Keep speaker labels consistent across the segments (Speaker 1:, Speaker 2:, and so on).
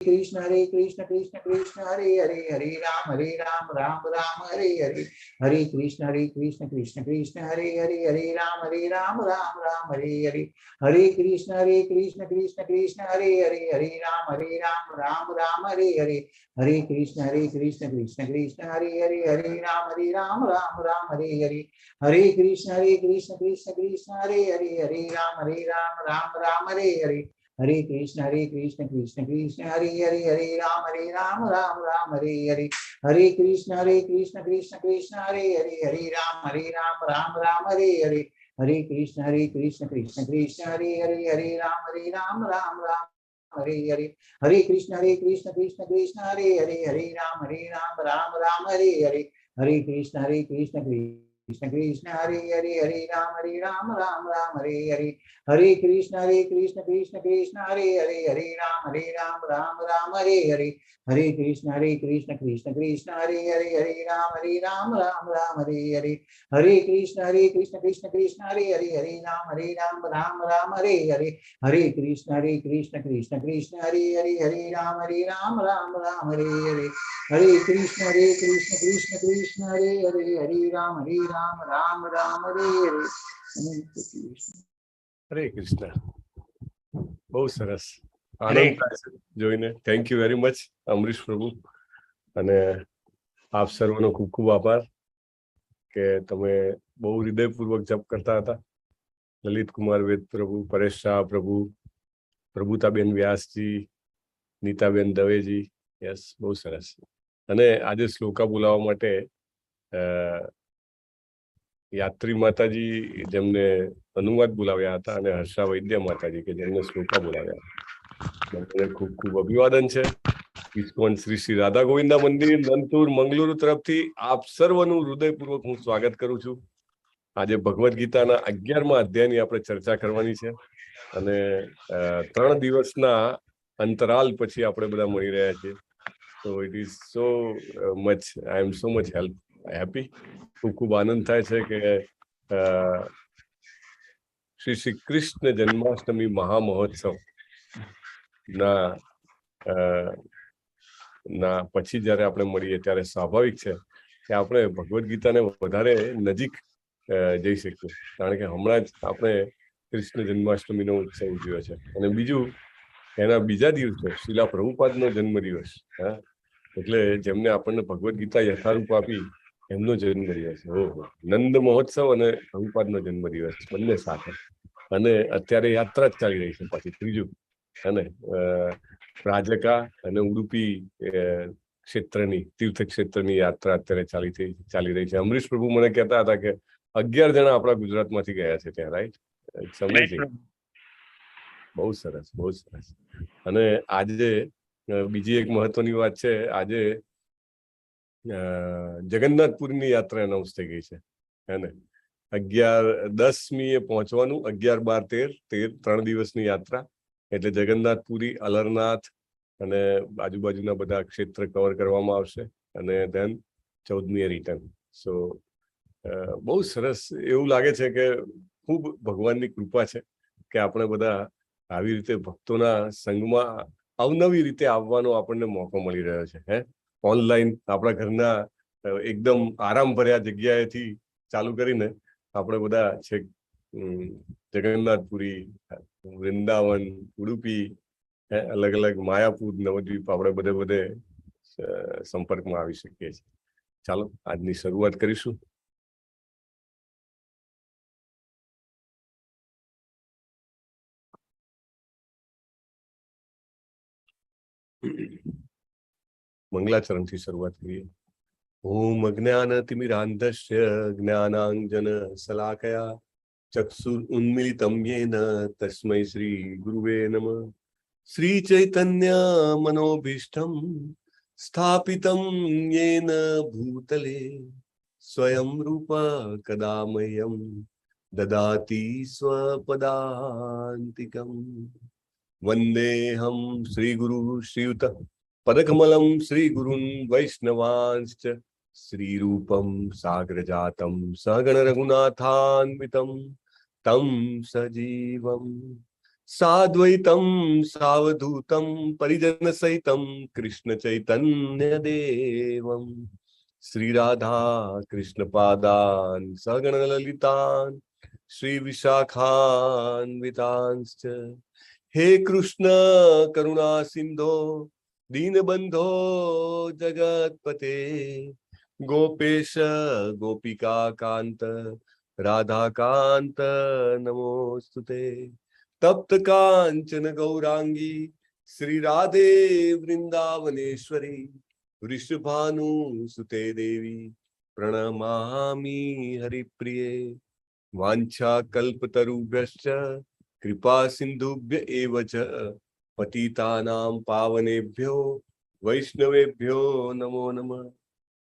Speaker 1: कृष्ण कृष्ण कृष्ण हरे हरे, हरे राम राम राम हरे हरे, हरे कृष्ण कृष्ण कृष्ण हरे हरे, हरे राम राम हरे हरे, हरे कृष्ण कृष्ण कृष्ण हरे हरे, हरे राम राम हरे हरे, हरे कृष्ण कृष्ण कृष्ण हरे हरे, हरे राम राम हरे हरे, हरे कृष्ण कृष्ण हरे हरे, हरे राम हरे हरे, हरे कृष्ण कृष्ण हरे हरे, हरे राम हरे हरे, हरे कृष्ण कृष्ण हरे हरे, हरे राम हरे हरे, हरे कृष्ण कृष्ण हरे हरे, हरे राम हरे हरे, हरे कृष्ण कृष्ण हरे हरे, हरे राम हरे हरे, हरे कृष्ण कृष्ण हरे हरे, हरे राम हरे हरे, हरे कृष्ण कृष्ण हरे हरे, हरे राम हरे हरे, हरे कृष्ण कृष्ण हरे हरे, हरे राम हरे हरे, हरे कृष्ण कृष्ण हरे हरे, हरे राम हरे हरे, हरे कृष्ण कृष्ण हरे हरे, हरे राम हरे हरे, हरे कृष्ण कृष्ण हरे हरे, हरे राम हरे हरे,
Speaker 2: હરે કૃષ્ણ. બહુ સરસ આનંદ થાય છે જોઈને. Thank you very much Amrish પ્રભુ, અને આપ સર્વનો ખૂબ ખૂબ આભાર કે તમે બહુ હૃદયપૂર્વક જપ કરતા હતા. લલિત કુમાર વેદ પ્રભુ, પરેશ શાહ પ્રભુ, પ્રભુતાબેન વ્યાસજી, નીતાબેન દવેજી, યસ, બહુ સરસ. અને આજે શ્લોકા બોલાવવા માટે યાત્રી માતાજી જેમને અનુવાદ બોલાવ્યા હતા, અને હર્ષા વૈદ્ય માતાજી કે જેમને શ્લોકા બોલાવ્યા હતા, મને ખૂબ ખૂબ અભિવાદન છે. ઇસ્કોન શ્રી શ્રી રાધા ગોવિંદા મંદિર નંતુર મંગલુરુ તરફથી આપ સર્વનું હૃદયપૂર્વક હું સ્વાગત કરું છું. આજે ભગવદ્ ગીતાના 11મા અધ્યાયની આપણે ચર્ચા કરવાની છે, અને 3 દિવસના અંતરાલ પછી આપણે બધા મળી રહ્યા છીએ. તો it is so much, I am so much happy. ખૂબ ખૂબ આનંદ થાય છે કે શ્રી શ્રી કૃષ્ણ જન્માષ્ટમી મહામહોત્સવ ના પછી જયારે આપણે મળીએ ત્યારે સ્વાભાવિક છે કે આપણે ભગવદ્ ગીતાને વધારે નજીક જઈ શકીએ, કારણ કે હમણાં જ આપણે કૃષ્ણ જન્માષ્ટમીનો ઉત્સવ ઉજવ્યો છે, અને બીજું એના બીજા દિવસે શીલા પ્રભુપાદનો જન્મદિવસ. એટલે જેમને આપણને ભગવદ્ ગીતા યથારૂપ આપી એમનો જન્મદિવસ. ઓહો, નંદ મહોત્સવ અને પ્રભુપાદનો જન્મદિવસ બંને સાથે. અને અત્યારે યાત્રા જ ચાલી રહી છે પાછી ત્રીજું, અને રાજકા અને ઉડુપી ક્ષેત્રની તીર્થ ક્ષેત્રની યાત્રા અત્યારે ચાલી રહી છે. અમરીશ પ્રભુ મને કહેતા હતા કે 11 જણા આપણા ગુજરાતમાંથી ગયા છે ત્યાં, રાઈટ? It's amazing. બહુ સરસ, બહુ સરસ. અને આજે બીજી એક મહત્વની વાત છે, આજે જગન્નાથપુરીની યાત્રા એનાઉન્સ થઈ ગઈ છે, હે ને? 10મીએ પહોંચવાનું, 11, 12, 13 3 દિવસની યાત્રા. એટલે જગન્નાથપુરી, અલરનાથ અને આજુબાજુના બધા ક્ષેત્ર કવર કરવામાં આવશે, અને ધેન 14મીએ રિટર્ન. સો બહુ સરસ. એવું લાગે છે કે ખૂબ ભગવાનની કૃપા છે કે આપણે બધા આવી રીતે ભક્તોના સંગમાં અવનવી રીતે આવવાનો આપણને મોકો મળી રહ્યો છે. ઓનલાઈન આપણા ઘરના એકદમ આરામ ભર્યા જગ્યાએથી ચાલુ કરીને આપણે બધા છે જગન્નાથપુરી, વૃંદાવન, ઉડુપી, અલગ અલગ માયાપુર, નવદ્વીપ, આપણે બધે સંપર્કમાં આવી શકીએ છીએ. ચાલો આજની શરૂઆત કરીશું. મંગલાચરણથી શરૂઆત કરીએ. ઓમ અજ્ઞાનતિમિરાન્ધસ્ય જ્ઞાનાંજન શલાકયા ચક્ષુરુન્મિલિતમ યેન તસ્મૈ શ્રી ગુરુવે નમઃ. શ્રી ચૈતન્ય મનોભીષ્ટમ સ્થાપિતમ યેન ભૂતલે સ્વયં રૂપ કદા મહ્યમ દદાતિ સ્વપદાંતિકમ. વંદેહમ શ્રી ગુરુ શ્રીયુત પદકમલમ શ્રી ગુરુન વૈષ્ણવાંશ્ચ શ્રી રૂપમ સાગ્રજાતમ સગણ રઘુનાથાન્વિતમ તમ સજીવમ સાદ્વૈતમ સાવધૂતમ પરિજન સહિતમ કૃષ્ણ ચૈતન્ય દેવમ શ્રી રાધા કૃષ્ણ પાદાન સગણ લલિતાન શ્રી વિશાખાન્વિતાંશ્ચ હે કૃષ્ણ કરુણા સિંધો દીનબંધો જગતપતે ગોપેશ ગોપિકા કાંત રાધા કાંત નમોસ્તુતે તપ્ત કાંચન ગૌરાંગી શ્રી રાધે વૃંદાવનેશ્વરી વૃષભાનુ સુતે દેવી પ્રણમામી હરિપ્રિયે વાંછા કલ્પતરુભ્યશ્ચ કૃપા સિંધુભ્ય એવ ચ પતિતાનાં પાવનેભ્યો વૈષ્ણવેભ્યો નમો નમઃ.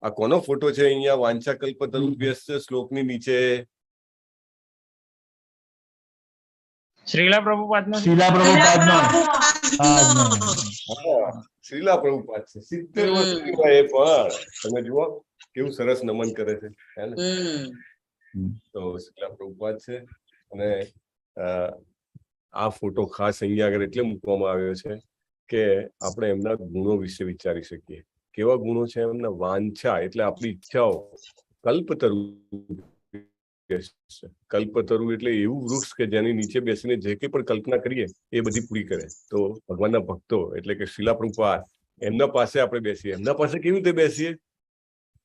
Speaker 2: આ કોનો ફોટો છે અહીંયા? વાંછા કલ્પતરુભ્યશ્ચ શ્લોકની નીચે
Speaker 3: શ્રીલા પ્રભુપાદનો.
Speaker 1: શીલા પ્રભુપાદનો.
Speaker 2: શ્રીલા પ્રભુપાદ છે. 70 વર્ષની વયે પણ તમે જુઓ કેવું સરસ નમન કરે છે, હે ને? તો શ્રીલા પ્રભુપાદ છે. અને આ ફોટો ખાસ અહીંયા આગળ એટલે મૂકવામાં આવ્યો છે કે આપણે એમના ગુણો વિશે વિચારી શકીએ. કેવા ગુણો છે એમના? વાંછા એટલે આપણી ઈચ્છાઓ, કલ્પતરુ કલ્પતરુ એટલે એવું વૃક્ષ કે જેની નીચે બેસીને જે કંઈ પણ કલ્પના કરીએ એ બધી પૂરી કરે. તો ભગવાનના ભક્તો એટલે કે શ્રીલા પ્રભુપાદ, એમના પાસે આપણે બેસીએ. એમના પાસે કેવી રીતે બેસીએ?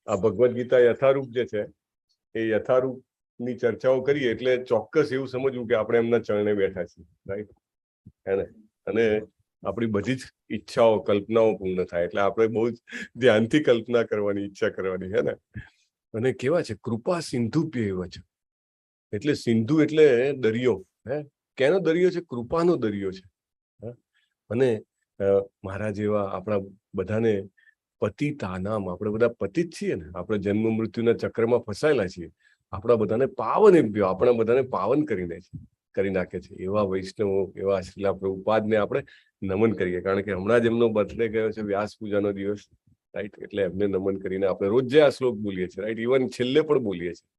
Speaker 2: આ ભગવદ ગીતા યથારૂપ જે છે એ યથારૂપ ની ચર્ચાઓ કરીએ એટલે ચોક્કસ એવું સમજવું કે આપણે એમના ચરણે બેઠા છીએ, રાઈટ, હે ને? અને આપણી બધી જ ઈચ્છાઓ, કલ્પનાઓ પૂર્ણ થાય. એટલે આપણે બહુ જ ધ્યાનથી કલ્પના કરવાની, ઈચ્છા કરવાની, હે ને? અને કેવા છે? કૃપા સિંધુભ્ય એવ છે. એટલે સિંધુ એટલે દરિયો, હે? કેનો દરિયો છે? કૃપાનો દરિયો છે. અને મારા જેવા આપણા બધાને પતિતાનામ, આપણે બધા પતિત છીએ ને, આપણે જન્મ મૃત્યુના ચક્રમાં ફસાયેલા છીએ. આપણા બધાને પાવનેભ્યો, આપણા બધાને પાવન કરી નાખે છે એવા વૈષ્ણવો, એવા શ્રીલા પ્રભુપાદને આપણે નમન કરીએ. કારણ કે હમણાં જ એમનો બર્થડે ગયો છે, વ્યાસ પૂજાનો દિવસ, રાઈટ? એટલે એમને નમન કરીને આપણે રોજ આ શ્લોક બોલીએ છીએ, રાઈટ? ઇવન છેલ્લે પણ બોલીએ છીએ.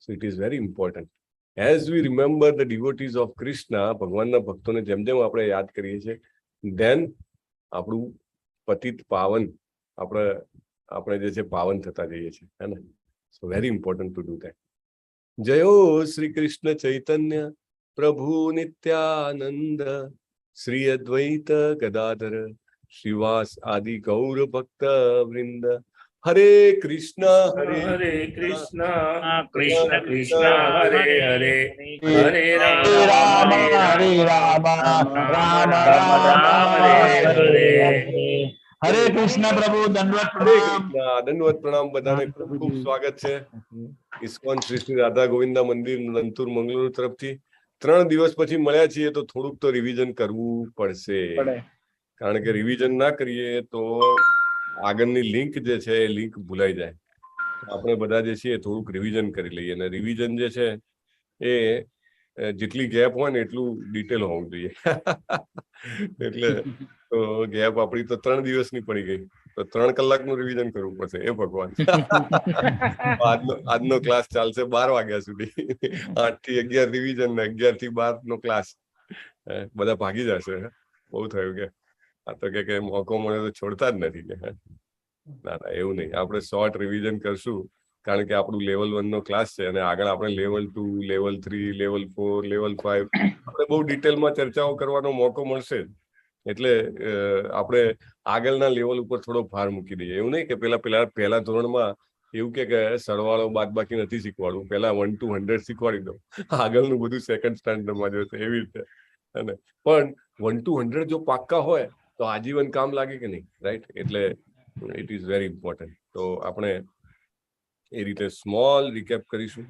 Speaker 2: So it is very important. As we remember the devotees of Krishna, ભગવાનના ભક્તોને જેમ જેમ આપણે યાદ કરીએ છીએ, ધેન આપણું પતિત પાવન, આપણે જે છે પાવન થતા જઈએ છીએ, હે ને? So very important to do that. જયો શ્રી કૃષ્ણ ચૈતન્ય પ્રભુ નિત્યાનંદ શ્રી અદ્વૈત ગદાધર શ્રીવાસ આદિ ગૌર ભક્ત વૃંદ. હરે કૃષ્ણ
Speaker 3: હરે કૃષ્ણ કૃષ્ણ કૃષ્ણ હરે હરે હરે રામ
Speaker 1: હરે રામ રામ
Speaker 3: રામ
Speaker 1: રામ
Speaker 3: હરે
Speaker 1: હરે
Speaker 3: હરે.
Speaker 1: હરે. હરે કૃષ્ણ પ્રભુ, દંડવત
Speaker 2: હરે
Speaker 1: પ્રણામ.
Speaker 2: કૃષ્ણ, દંડવત પ્રણામ. બધાને ખૂબ ખૂબ સ્વાગત છે ઇસ્કોન શ્રી શ્રી રાધા ગોવિંદા મંદિર લંતુર મંગલુરુ તરફથી. 3 દિવસ પછી મળ્યા છીએ તો થોડુંક તો રિવિઝન કરવું પડશે. કારણ કે રિવિઝન ના કરીએ તો આગળની લિંક જે છે એ લિંક ભૂલાઈ જાય. આપણે બધા જે છીએ થોડુંક રિવિઝન કરી લઈએ. અને રિવિઝન જે છે એ જેટલી ગેપ હોય ને એટલું ડિટેલ હોવું જોઈએ. એટલે તો ગેપ આપણી તો 3 દિવસની પડી ગઈ, તો 3 કલાકનું રિવિઝન કરવું પડશે. એ ભગવાન. આજનો ક્લાસ ચાલશે 12 વાગ્યા સુધી. 8 થી 11 રિવિઝન ને 11 થી 12 નો ક્લાસ. બધા ભાગી જશે. બહુ થયું કે આ તો કે મોકો મળે તો છોડતા જ નથી. ના એવું નહીં. આપણે શોર્ટ રિવિઝન કરશું કારણ કે આપણું લેવલ 1 નો ક્લાસ છે અને આગળ આપણે લેવલ 2, લેવલ 3, લેવલ 4, લેવલ 5 આપણે બહુ ડિટેલમાં ચર્ચાઓ કરવાનો મોકો મળશે. એટલે આપણે આગળના લેવલ ઉપર થોડો ભાર મૂકી દઈએ. એવું નહીં કે પહેલા ધોરણમાં એવું કે સરવાળો બાદબાકી નથી શીખવાડવું, પહેલા 1 to 100 શીખવાડી દો, આગળનું બધું સેકન્ડ સ્ટાન્ડર્ડમાં જોશે. એવી રીતે. અને પણ 1 to 100 જો પાક્કા હોય તો આજીવન કામ લાગે કે નહીં, રાઈટ? એટલે ઇટ ઇઝ વેરી ઇમ્પોર્ટન્ટ. તો આપણે એ રીતે સ્મોલ રિકેપ કરીશું.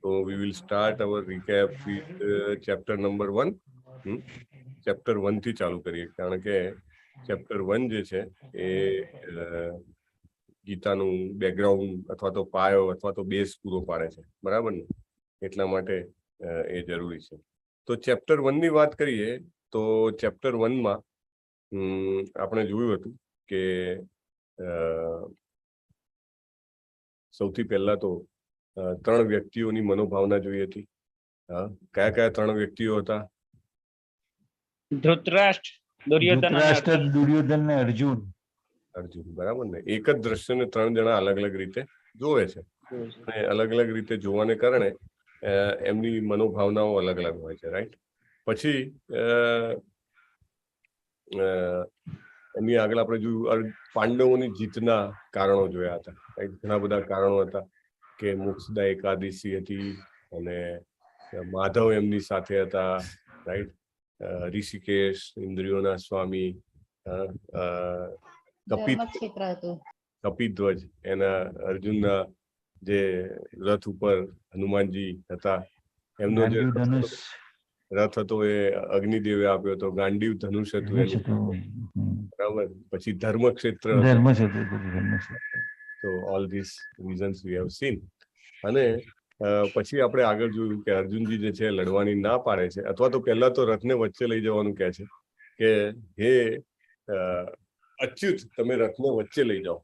Speaker 2: તો we will start our recap with chapter number 1. Chapter 1 થી ચાલુ કરીએ કારણ કે ચેપ્ટર 1 જે છે એ ગીતાનું બેકગ્રાઉન્ડ અથવા તો પાયો અથવા તો બેઝ પૂરો પાડે છે, બરાબર ને? એટલા માટે એ જરૂરી છે. તો ચેપ્ટર 1 ની વાત કરીએ તો ચેપ્ટર 1 માં આપણે જોયું હતું કે સૌથી પહેલા તો 3 વ્યક્તિઓની મનોભાવના જોઈ હતી. કયા 3 વ્યક્તિઓ હતા?
Speaker 3: ધૃતરાષ્ટ્ર, દુર્યોધન અને
Speaker 1: ધૃતરાષ્ટ્ર,
Speaker 3: અર્જુન.
Speaker 1: દુર્યોધન ને અર્જુન.
Speaker 2: અર્જુન, બરાબર ને? એક જ દ્રશ્યને ત્રણ જણા અલગ અલગ રીતે જોવે છે, અને અલગ અલગ રીતે જોવાને કારણે એમની મનોભાવનાઓ અલગ અલગ હોય છે, રાઈટ? પછી એની આગળ આપણે જોયું પાંડવોની જીતના કારણો જોયા હતા, રાઈટ? ઘણા બધા કારણો હતા કે મોક્ષદા એકાદશી હતી, અને માધવ એમની સાથે હતા, રાઈટ? ઋષિકેશ, ઇન્દ્રિયોના સ્વામી, કપિધ્વજ, એના અર્જુનના જે રથ ઉપર હનુમાનજી હતા, એમનો જે રથ હતો એ અગ્નિદેવે આપ્યો હતો. ગાંડીવ ધનુષ હતું એનું, બરાબર. પછી ધર્મક્ષેત્ર, તો all this reasons we have seen. અને પછી આપણે આગળ જોયું કે અર્જુનજી જે છે લડવાની ના પાડે છે, અથવા તો પહેલા તો રથને વચ્ચે લઈ જવાનું કહે છે કે હે અચ્યુત, તમે રથને વચ્ચે લઈ જાઓ.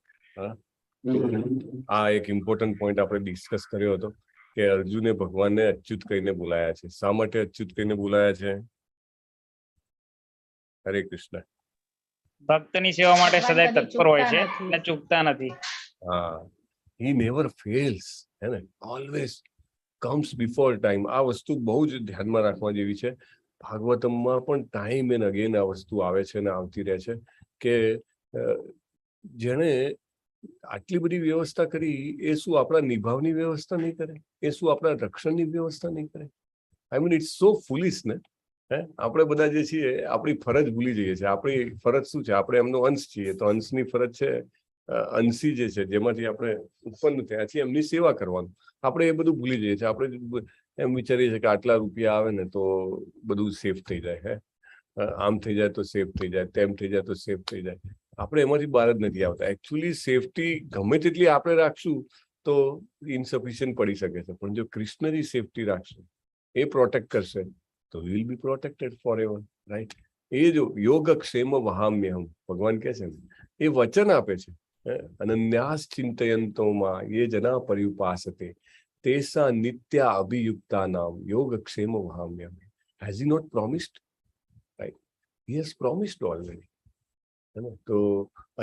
Speaker 2: આ એક ઇમ્પોર્ટન્ટ પોઈન્ટ આપણે ડિસ્કસ કર્યો હતો કે અર્જુને ભગવાનને અચ્યુત કહીને બોલાયા છે. શા માટે અચ્યુત કહીને બોલાયા છે? હરે કૃષ્ણ.
Speaker 3: ભક્તની સેવા માટે સદાય તત્પર હોય છે અને ચૂકતા નથી.
Speaker 2: હા, he never fails, હે ને? Always comes before time. આ વસ્તુ બહુ જ ધ્યાનમાં રાખવા જેવી છે. ભાગવતમમાં પણ ટાઈમ એન્ડ અગેન આ વસ્તુ આવે છે અને આવતી રહે છે કે જેણે આટલી બધી વ્યવસ્થા કરી, એ શું આપણા નિભાવની વ્યવસ્થા નહીં કરે? એ શું આપણા રક્ષણની વ્યવસ્થા નહીં કરે? આઈ મીન ઇટ્સ સો ફુલિશ ને. આપણે બધા જે છીએ આપણી ફરજ ભૂલી જઈએ છીએ. આપણી ફરજ શું છે? આપણે એમનો અંશ છીએ, તો અંશની ફરજ છે અંશી જે છે, જેમાંથી આપણે ઉત્પન્ન થયા છીએ, એમની સેવા કરવાનું. આપણે એ બધું ભૂલી જઈએ છીએ. આપણે એમ વિચારીએ છીએ કે આટલા રૂપિયા આવે ને તો બધું સેફ થઈ જાય, આમ થઈ જાય તો સેફ થઈ જાય, તેમ થઈ જાય તો સેફ થઈ જાય. આપણે એમાંથી બહાર જ નથી આવતા. એકચ્યુઅલી સેફટી ગમે તેટલી આપણે રાખશું તો ઇનસફિશિયન્ટ પડી શકે છે, પણ જો કૃષ્ણજી સેફટી રાખશે, એ પ્રોટેક્ટ કરશે, તો will be protected forever, right? એ જો યોગક્ષેમ વહામ્યહમ ભગવાન કહે છે ને, એ વચન આપે છે. અનન્યાસ ચિંતયંતોમાં યે જના પર્યુપાસતે તેસા નિત્યા અભિયુક્તા નામ યોગક્ષેમ વહામ્યહમ. Has he not promised? Right, he has promised already. તો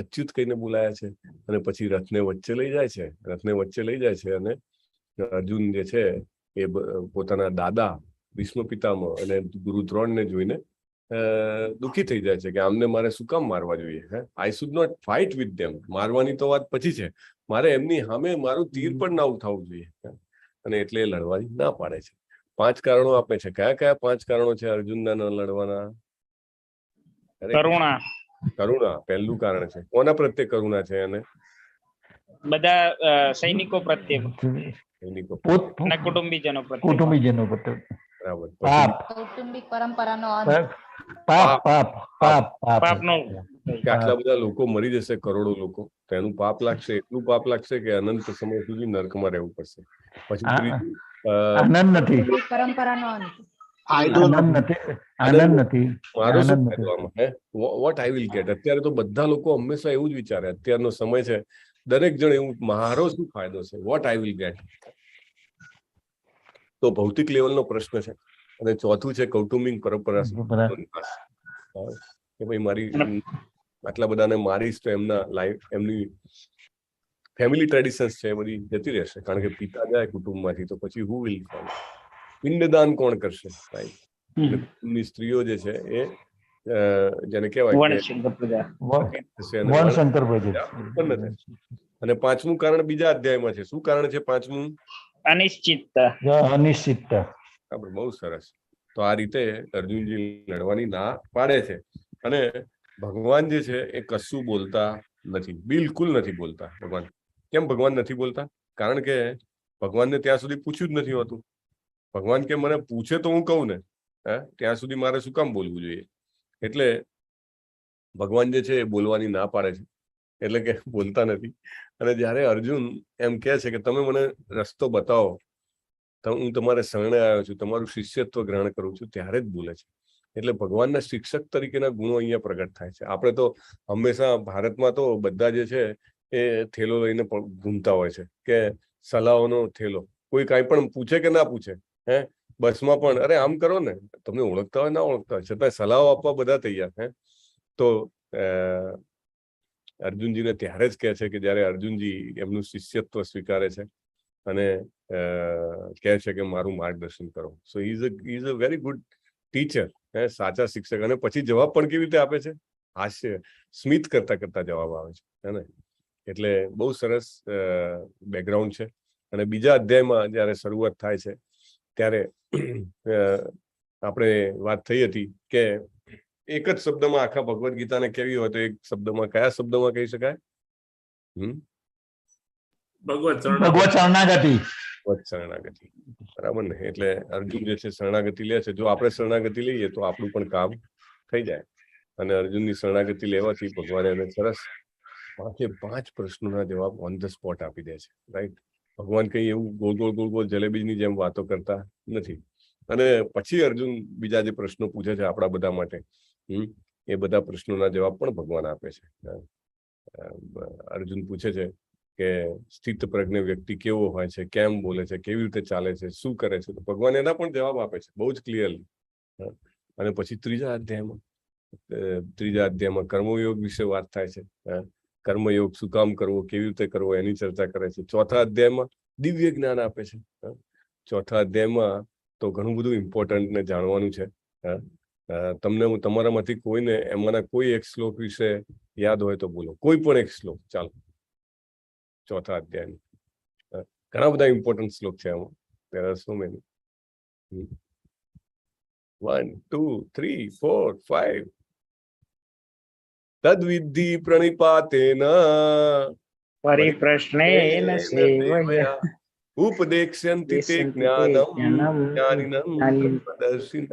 Speaker 2: અચ્યુત કહીને બોલાયા છે. અને પછી રથને વચ્ચે લઈ જાય છે. રથને વચ્ચે લઈ જાય છે અને અર્જુન જે છે એ પોતાના દાદા ભીષ્મ પિતામહ અને ગુરુ દ્રોણને જોઈને દુઃખી થઈ જાય છે કે આમને મારે શું કામ મારવા જોઈએ? I should not fight with them. મારવાની તો વાત પછી છે, મારે એમની સામે મારું તીર પણ ના ઉઠાવવું જોઈએ. અને એટલે એ લડવાની ના પાડે છે. 5 કારણો આપે છે. કયા કયા 5 કારણો છે અર્જુનના ન લડવાના?
Speaker 3: કરુણા.
Speaker 2: કરુણા પહેલું કારણ છે. કોના પ્રત્યે કરુણા છે? અને
Speaker 3: બધા સૈનિકો પ્રત્યે,
Speaker 2: સૈનિકો
Speaker 3: અને કુટુંબીજનો પ્રત્યે.
Speaker 1: કુટુંબીજનો પ્રત્યે.
Speaker 2: બરાબર.
Speaker 4: કૌટુંબિક પરંપરાનો
Speaker 3: પાપનો.
Speaker 2: કે આટલા બધા લોકો મરી જશે, કરોડો લોકો, તો એનું પાપ લાગશે. એટલું પાપ લાગશે કે અનંત સમય સુધી નર્કમાં રહેવું પડશે. પછી ત્રીજું,
Speaker 1: આનંદ નથી.
Speaker 4: પરંપરાનો
Speaker 1: આનંદ નથી.
Speaker 2: મારો શું ફાયદો આમાં? What I will get? અત્યારે તો બધા લોકો હંમેશા એવું જ વિચારે. અત્યારનો સમય છે, દરેક જણ એવું, મારો શું ફાયદો છે? What I will get? તો ભૌતિક લેવલનો પ્રશ્ન છે. અને ચોથું છે કૌટુંબિક પરંપરા. કે ભાઈ મારી આટલા બધાને મારીશ તો એમની ફેમિલી ટ્રેડિશન્સ છે એ બધી જતી રહેશે. કારણ કે પિતા જાય કુટુંબમાંથી તો પછી હુ વિલ ફોલો? પિંડદાન કોણ કરશે? રાઈટ? સ્ત્રીઓ જે છે એ જેને કહેવાય અને 5મું કારણ બીજા અધ્યાયમાં છે. શું કારણ છે 5મું?
Speaker 3: અનિશ્ચિતતા.
Speaker 2: બહુ સરસ. તો આ રીતે અર્જુનજી લડવાની ના પાડે છે. અને ભગવાન જે છે એ કશું બોલતા નથી, બિલકુલ નથી બોલતા. ભગવાન કેમ ભગવાન નથી બોલતા? કારણ કે ભગવાનને ત્યાં સુધી પૂછ્યું જ નથી હોતું. ભગવાન કે મને પૂછે તો હું કહું ને, ત્યાં સુધી મારે શું કામ બોલવું જોઈએ? એટલે ભગવાન જે છે એ બોલવાની ના પાડે છે, એટલે કે બોલતા નથી. અને જયારે અર્જુન એમ કહે છે કે તમે મને રસ્તો બતાવો, તો હું તમારે શરણે આવ્યો છું, તમારું શિષ્યત્વ ગ્રહણ કરું છું, ત્યારે જ બોલે છે. એટલે ભગવાનના શિક્ષક તરીકેના ગુણો અહીંયા પ્રગટ થાય છે. આપણે તો હંમેશા ભારતમાં તો બધા જે છે એ થેલો લઈને ઘૂમતા હોય છે કે સલાહનો થેલો. કોઈ કાંઈ પણ પૂછે કે ના પૂછે, બસમાં પણ અરે આમ કરો ને, તમને ઓળખતા હોય ના ઓળખતા હોય છતાં સલાહ આપવા બધા તૈયાર. હે તો અર્જુનજીને ત્યારે જ કહે છે કે જયારે અર્જુનજી એમનું શિષ્યત્વ સ્વીકારે છે અને કહે છે કે મારું માર્ગદર્શન કરો. સો is a very good teacher, સાચા શિક્ષક. અને પછી જવાબ પણ કેવી રીતે આપે છે? હાસ્ય સ્મિત કરતા કરતા જવાબ આવે છે, હે ને? એટલે બહુ સરસ બેકગ્રાઉન્ડ છે. અને બીજા અધ્યાયમાં જયારે શરૂઆત થાય છે ત્યારે આપણે વાત થઈ હતી કે એક જ શબ્દમાં આખા ભગવદ ગીતાને કેવી હોય તો એક શબ્દમાં કયા શબ્દમાં કહી શકાય?
Speaker 5: ભગવત
Speaker 2: શરણાગતિ. બરાબર ને? એટલે અર્જુન જે છે શરણાગતિ લે છે. જો આપણે શરણાગતિ લઈએ તો આપણું પણ કામ થઈ જાય. અને અર્જુનની શરણાગતિ લેવાથી ભગવાને એને સરસ 5 પ્રશ્નોના જવાબ ઓન ધ સ્પોટ આપી દે છે. રાઈટ? ભગવાન કઈ એવું ગોળ ગોળ ગોળ જલેબીની જેમ વાતો કરતા નથી. અને પછી અર્જુન બીજા જે પ્રશ્નો પૂછે છે આપણા બધા માટે, એ બધા પ્રશ્નોના જવાબ પણ ભગવાન આપે છે. અર્જુન પૂછે છે કે સ્થિત પ્રજ્ઞ વ્યક્તિ કેવો હોય છે, કેમ બોલે છે, કેવી રીતે ચાલે છે, શું કરે છે? તો ભગવાન એના પણ જવાબ આપે છે બહુ જ ક્લિયરલી. અને પછી ત્રીજા અધ્યાયમાં કર્મયોગ વિશે વાત થાય છે. કર્મયોગ શું કામ કરવો, કેવી રીતે કરવો, એની ચર્ચા કરે છે. ચોથા અધ્યાયમાં દિવ્ય જ્ઞાન આપે છે. ચોથા અધ્યાયમાં તો ઘણું બધું ઇમ્પોર્ટન્ટ ને જાણવાનું છે. તમને હું તમારામાંથી કોઈને એમાંના કોઈ એક શ્લોક વિશે યાદ હોય તો બોલો, કોઈ પણ એક શ્લોક. ચાલો, ચોથા અધ્યાય ઘણા બધા ઇમ્પોર્ટન્ટ શ્લોક છે આમાં. there are so many. 1 2 3 4 5 તદ્વિદ્ધિ પ્રણિપાતેન
Speaker 3: પરિપ્રશ્નેન સેવયા
Speaker 2: ઉપદેક્ષ્યન્તિ તે જ્ઞાનમ જ્ઞાનિનં પ્રદર્શિન.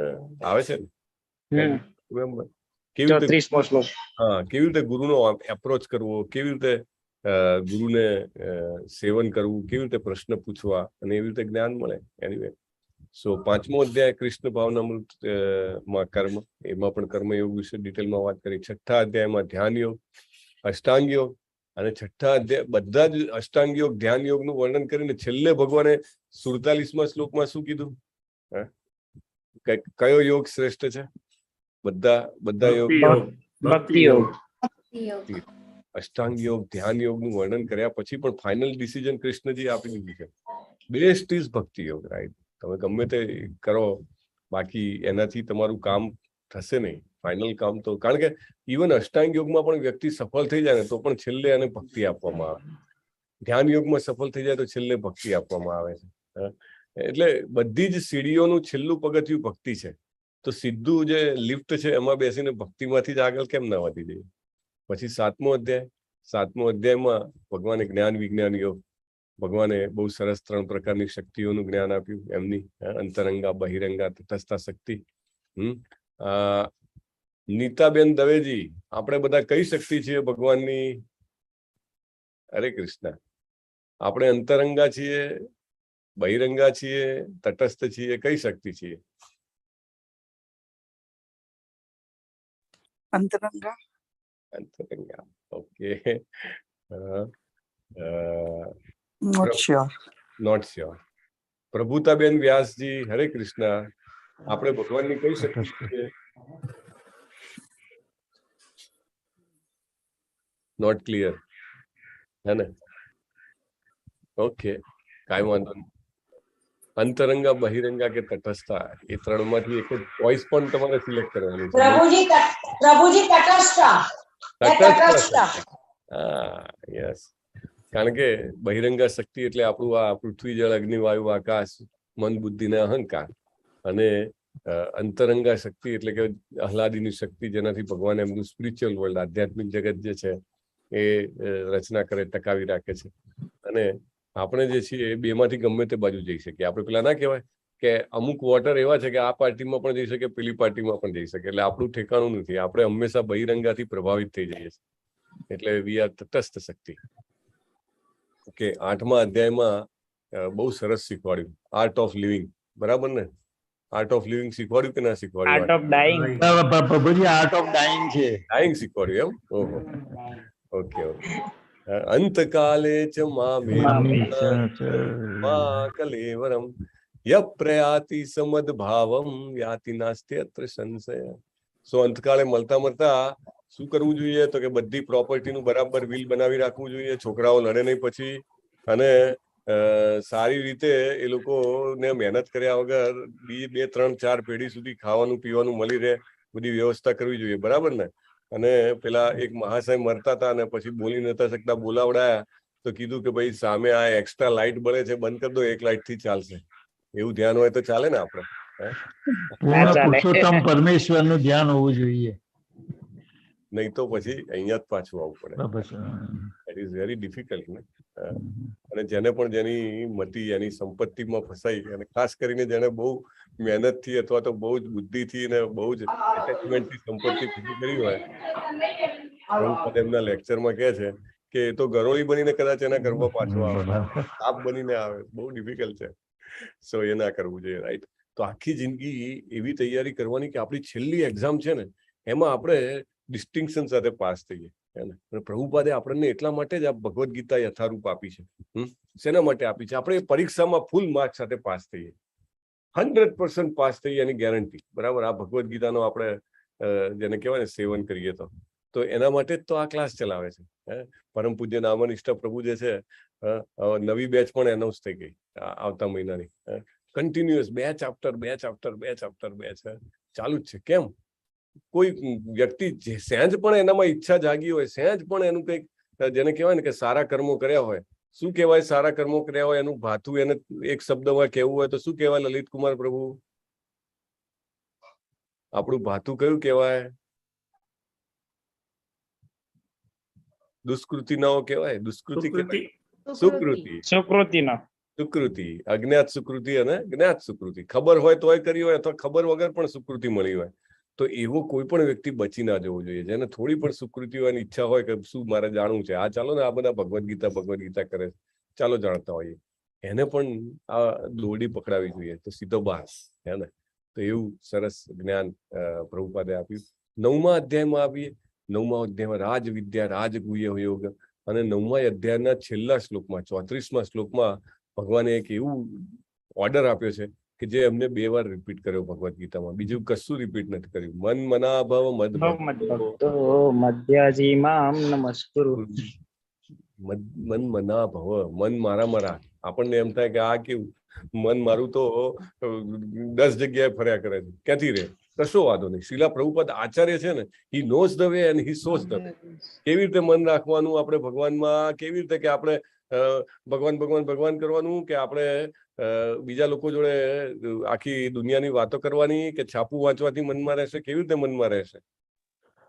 Speaker 2: આવે છે ને? કેવી રીતે?
Speaker 3: 34મો શ્લોક.
Speaker 2: કેવી રીતે ગુરુનો એપ્રોચ કરવો, કેવી રીતે ગુરુને સેવન કરવું, કેવી રીતે પ્રશ્ન પૂછવા, અને એવી રીતે જ્ઞાન મળે. એનીવે, સો 5મો અધ્યાય કૃષ્ણ ભાવનામૃત માં કર્મ, એમાં પણ કર્મયોગ વિશે ડિટેલમાં વાત કરી. 6થા અધ્યાયમાં ધ્યાન યોગ, અષ્ટાંગ યોગ, અને 6થા અધ્યાય બધા જ અષ્ટાંગ યોગ, ધ્યાન યોગનું વર્ણન કરીને છેલ્લે ભગવાને 47મા શ્લોકમાં શું કીધું? કયો યોગ શ્રેષ્ઠ છે? બધા યોગ.
Speaker 3: ભક્તિ યોગ.
Speaker 2: અષ્ટાંગ યોગ, ધ્યાન યોગનું વર્ણન કર્યા પછી પણ ફાઇનલ ડિસિઝન કૃષ્ણજી આપી દીધું છે. બેસ્ટ ઇઝ ભક્તિ યોગ. રાઈટ? તમે ગમે તે કરો, બાકી એનાથી તમારું કામ થશે નહીં. ફાઇનલ કામ તો, કારણ કે ઇવન અષ્ટાંગ યોગમાં પણ વ્યક્તિ સફળ થઈ જાય ને તો પણ છેલ્લે એને ભક્તિ આપવામાં આવે. ધ્યાન યોગમાં સફળ થઈ જાય તો છેલ્લે ભક્તિ આપવામાં આવે છે. એટલે બધી જ સીડીઓનું છેલ્લું પગથિયું ભક્તિ છે. તો સીધું જે લિફ્ટ છે એમાં બેસીને ભક્તિમાંથી જ આગળ કેમ ના વધી જઈએ? પછી 7મો અધ્યાયમાં ભગવાને જ્ઞાન વિજ્ઞાન યોગ, ભગવાને બહુ સરસ 3 પ્રકારની શક્તિઓનું જ્ઞાન આપ્યું. એમની અંતરંગા, બહિરંગા, તટસ્થ શક્તિ. નીતાબેન દવેજી, આપણે બધા કઈ શક્તિ છીએ ભગવાનની? હરે કૃષ્ણ. આપણે અંતરંગા છીએ, બહિરંગા છીએ, તટસ્થ છીએ, કઈ શક્તિ છીએ?
Speaker 6: અંતરંગા.
Speaker 2: ઓકે. Not sure. પ્રભુતાબેન વ્યાસજી, હરે કૃષ્ણ. આપણે ભગવાનની કઈ શક્તિ છીએ? નોટ ક્લિયર, હે ને? ઓકે, કાંઈ વાંધો નહીં. અંતરંગા, બહિરંગા કે તટસ્થા, એ 3માંથી એક જ ચોઈસ પણ તમારે સિલેક્ટ કરવાની છે.
Speaker 7: પ્રભુજી તટસ્થ.
Speaker 2: યસ. કારણ કે બહિરંગા શક્તિ એટલે આપણું આ પૃથ્વી, જળ, અગ્નિ, વાયુ, આકાશ, મન, બુદ્ધિ ને અહંકાર. અને અંતરંગા શક્તિ એટલે કે આહલાદીની શક્તિ, જેનાથી ભગવાન એમનું સ્પિરિચ્યુઅલ વર્લ્ડ, આધ્યાત્મિક જગત જે છે એ રચના કરે, ટકાવી રાખે છે. અને આપણે જે છીએ એ બેમાંથી ગમે તે બાજુ જઈ શકીએ. આપણે પેલા ના કહેવાય કે અમુક વોટર એવા છે કે આ પાર્ટીમાં પણ જઈ શકે, પેલી પાર્ટીમાં પણ જઈ શકે. એટલે આપણું ઠેકાણું નથી. આપણે હંમેશા બહિરંગાથી પ્રભાવિત થઈ જઈએ છીએ. એટલે વી આર તટસ્થ શક્તિ. ઓકે, 8મા અધ્યાયમાં બહુ સરસ શીખવાડ્યું, આર્ટ ઓફ લિવિંગ. બરાબર ને? આર્ટ ઓફ લિવિંગ શીખવાડ્યું કે ના શીખવાડ્યું?
Speaker 3: Art of dying.
Speaker 1: પ્રભુજી આર્ટ ઓફ ડાઈંગ છે.
Speaker 2: ડાઈંગ શીખવાડ્યું એમ? ઓહો, ઓકે ઓકે. અંતકાલે ચ મા કલેવરમ ય પ્રયાતિ સમદ ભાવમ યાતિ નાસ્તિ અત્ર સંશય. સો અંતકાળે મળતા શું કરવું જોઈએ? તો કે બધી પ્રોપર્ટીનું બરાબર વિલ બનાવી રાખવું જોઈએ, છોકરાઓ લડે નહીં પછી, અને સારી રીતે એ લોકોને મહેનત કર્યા વગર 2, 3, 4 પેઢી સુધી ખાવાનું પીવાનું મળી રહે, બધી વ્યવસ્થા કરવી જોઈએ, બરાબર ને? અને પેલા એક મહાશય મરતા હતા અને પછી બોલી નતા શકતા, બોલાવડાયા તો કીધું કે ભાઈ સામે આ એક્સ્ટ્રા લાઇટ બળે છે, બંધ કરી દો, 1 લાઇટ થી ચાલશે. એવું ધ્યાન હોય તો ચાલે ને આપણે?
Speaker 5: પુરુષોત્તમ પરમેશ્વર નું ધ્યાન હોવું જોઈએ,
Speaker 2: નહીં તો પછી અહીંયા જ પાછું આવવું પડે. ઇટ ઇઝ વેરી ડિફિકલ્ટ ને. અને જેને પણ જેની મતી એની સંપત્તિમાં ફસાઈ, અને ખાસ કરીને જેને બહુ મહેનતથી અથવા તો બહુ જ બુદ્ધિથી ને બહુ જ એટેચમેન્ટથી સંપત્તિ ભેગી કરી હોય, પ્રભુપાદ એમના લેક્ચરમાં કહે છે કે એ તો ગરોળી બનીને કદાચ એના ઘરમાં પાછો આવે, સાપ બનીને આવે, બહુ ડિફિકલ્ટ છે. સો એ ના કરવું જોઈએ, રાઈટ? તો આખી જિંદગી એવી તૈયારી કરવાની કે આપણી છેલ્લી એક્ઝામ છે ને એમાં આપણે ડિસ્ટિંક્શન સાથે પાસ થઈએ. પ્રભુપાદે આપણને એટલા માટે જ આ ભગવદ્ ગીતા યથારૂપ આપી છે. શેના માટે આપી છે? આપણે પરીક્ષામાં ફૂલ માર્ક સાથે પાસ થઈએ, 100% પાસ થઈએ એની ગેરંટી, બરાબર? આ ભગવદ્ ગીતાનો આપણે જેને કહેવાય ને સેવન કરીએ તો એના માટે જ તો આ ક્લાસ ચલાવે છે. પરમ પૂજ્ય નામનિષ્ઠ પ્રભુ જે છે, નવી બેચ પણ એનાઉન્સ થઈ ગઈ આવતા મહિનાની. કન્ટિન્યુઅસ 2 ચેપ્ટર બેચ ચાલુ જ છે. કેમ? કોઈ વ્યક્તિ સહેજ પણ એનામાં ઈચ્છા જાગી હોય, સહેજ પણ એનું કંઈક જેને કહેવાય ને કે સારા કર્મો કર્યા હોય. શું કહેવાય સારા કર્મો કર્યા હોય? એનું ભાથું એને એક શબ્દમાં કહેવું હોય તો શું કહેવાય? લલિત કુમાર પ્રભુ, આપણું ભાથું કયું કહેવાય? દુષ્કૃતિ ના કહેવાય, દુષ્કૃતિ કહેવાય, સુકૃતિ, અજ્ઞાત સુકૃતિ અને જ્ઞાત સુકૃતિ. ખબર હોય તોય કરી હોય અથવા ખબર વગર પણ સુકૃતિ મળી હોય, તો એવો કોઈ પણ વ્યક્તિ બચી ના જવો જોઈએ. જેને થોડી પણ સુકૃતિ હોય, ઈચ્છા હોય કે શું મારે જાણવું છે, આ ચાલો ને આ બધા ભગવદ્ ગીતા કરે છે, ચાલો જાણતા હોઈએ, એને પણ આ દોરડી પકડાવી જોઈએ તો સીધો બાસ, હે ને? તો એવું સરસ જ્ઞાન પ્રભુપાદે આપ્યું. 9મા અધ્યાયમાં આવીએ. 9મા અધ્યાયમાં રાજ વિદ્યા રાજગુહ્ય યોગ, અને 9મા અધ્યાયના છેલ્લા શ્લોકમાં 34મા શ્લોકમાં ભગવાને એક એવું ઓર્ડર આપ્યો છે કે જે એમને 2 વાર રિપીટ કર્યો ભગવદ્ ગીતામાં, બીજું કશું રિપીટ નથી કર્યું. મન મના ભવ મદ ભક્તો
Speaker 3: મધ્યાજી મામ નમસ્કુરુ.
Speaker 2: મન મના ભવ, મન મારામાં રાખ. આપણને એમ થાય કે આ કેવું મન મારું તો 10 જગ્યાએ ફર્યા કરે છે, ક્યાંથી રહે? કશો વાંધો નહીં. શીલા પ્રભુપાદ આચાર્ય છે ને, he knows the way and he shows the way. કેવી રીતે મન રાખવાનું આપણે ભગવાનમાં, કેવી રીતે કે આપણે ભગવાન કરવાનું, કે આપણે બીજા લોકો જોડે આખી દુનિયાની વાતો કરવાની, કે છાપું વાંચવાથી મનમાં રહેશે? કેવી રીતે મનમાં રહેશે?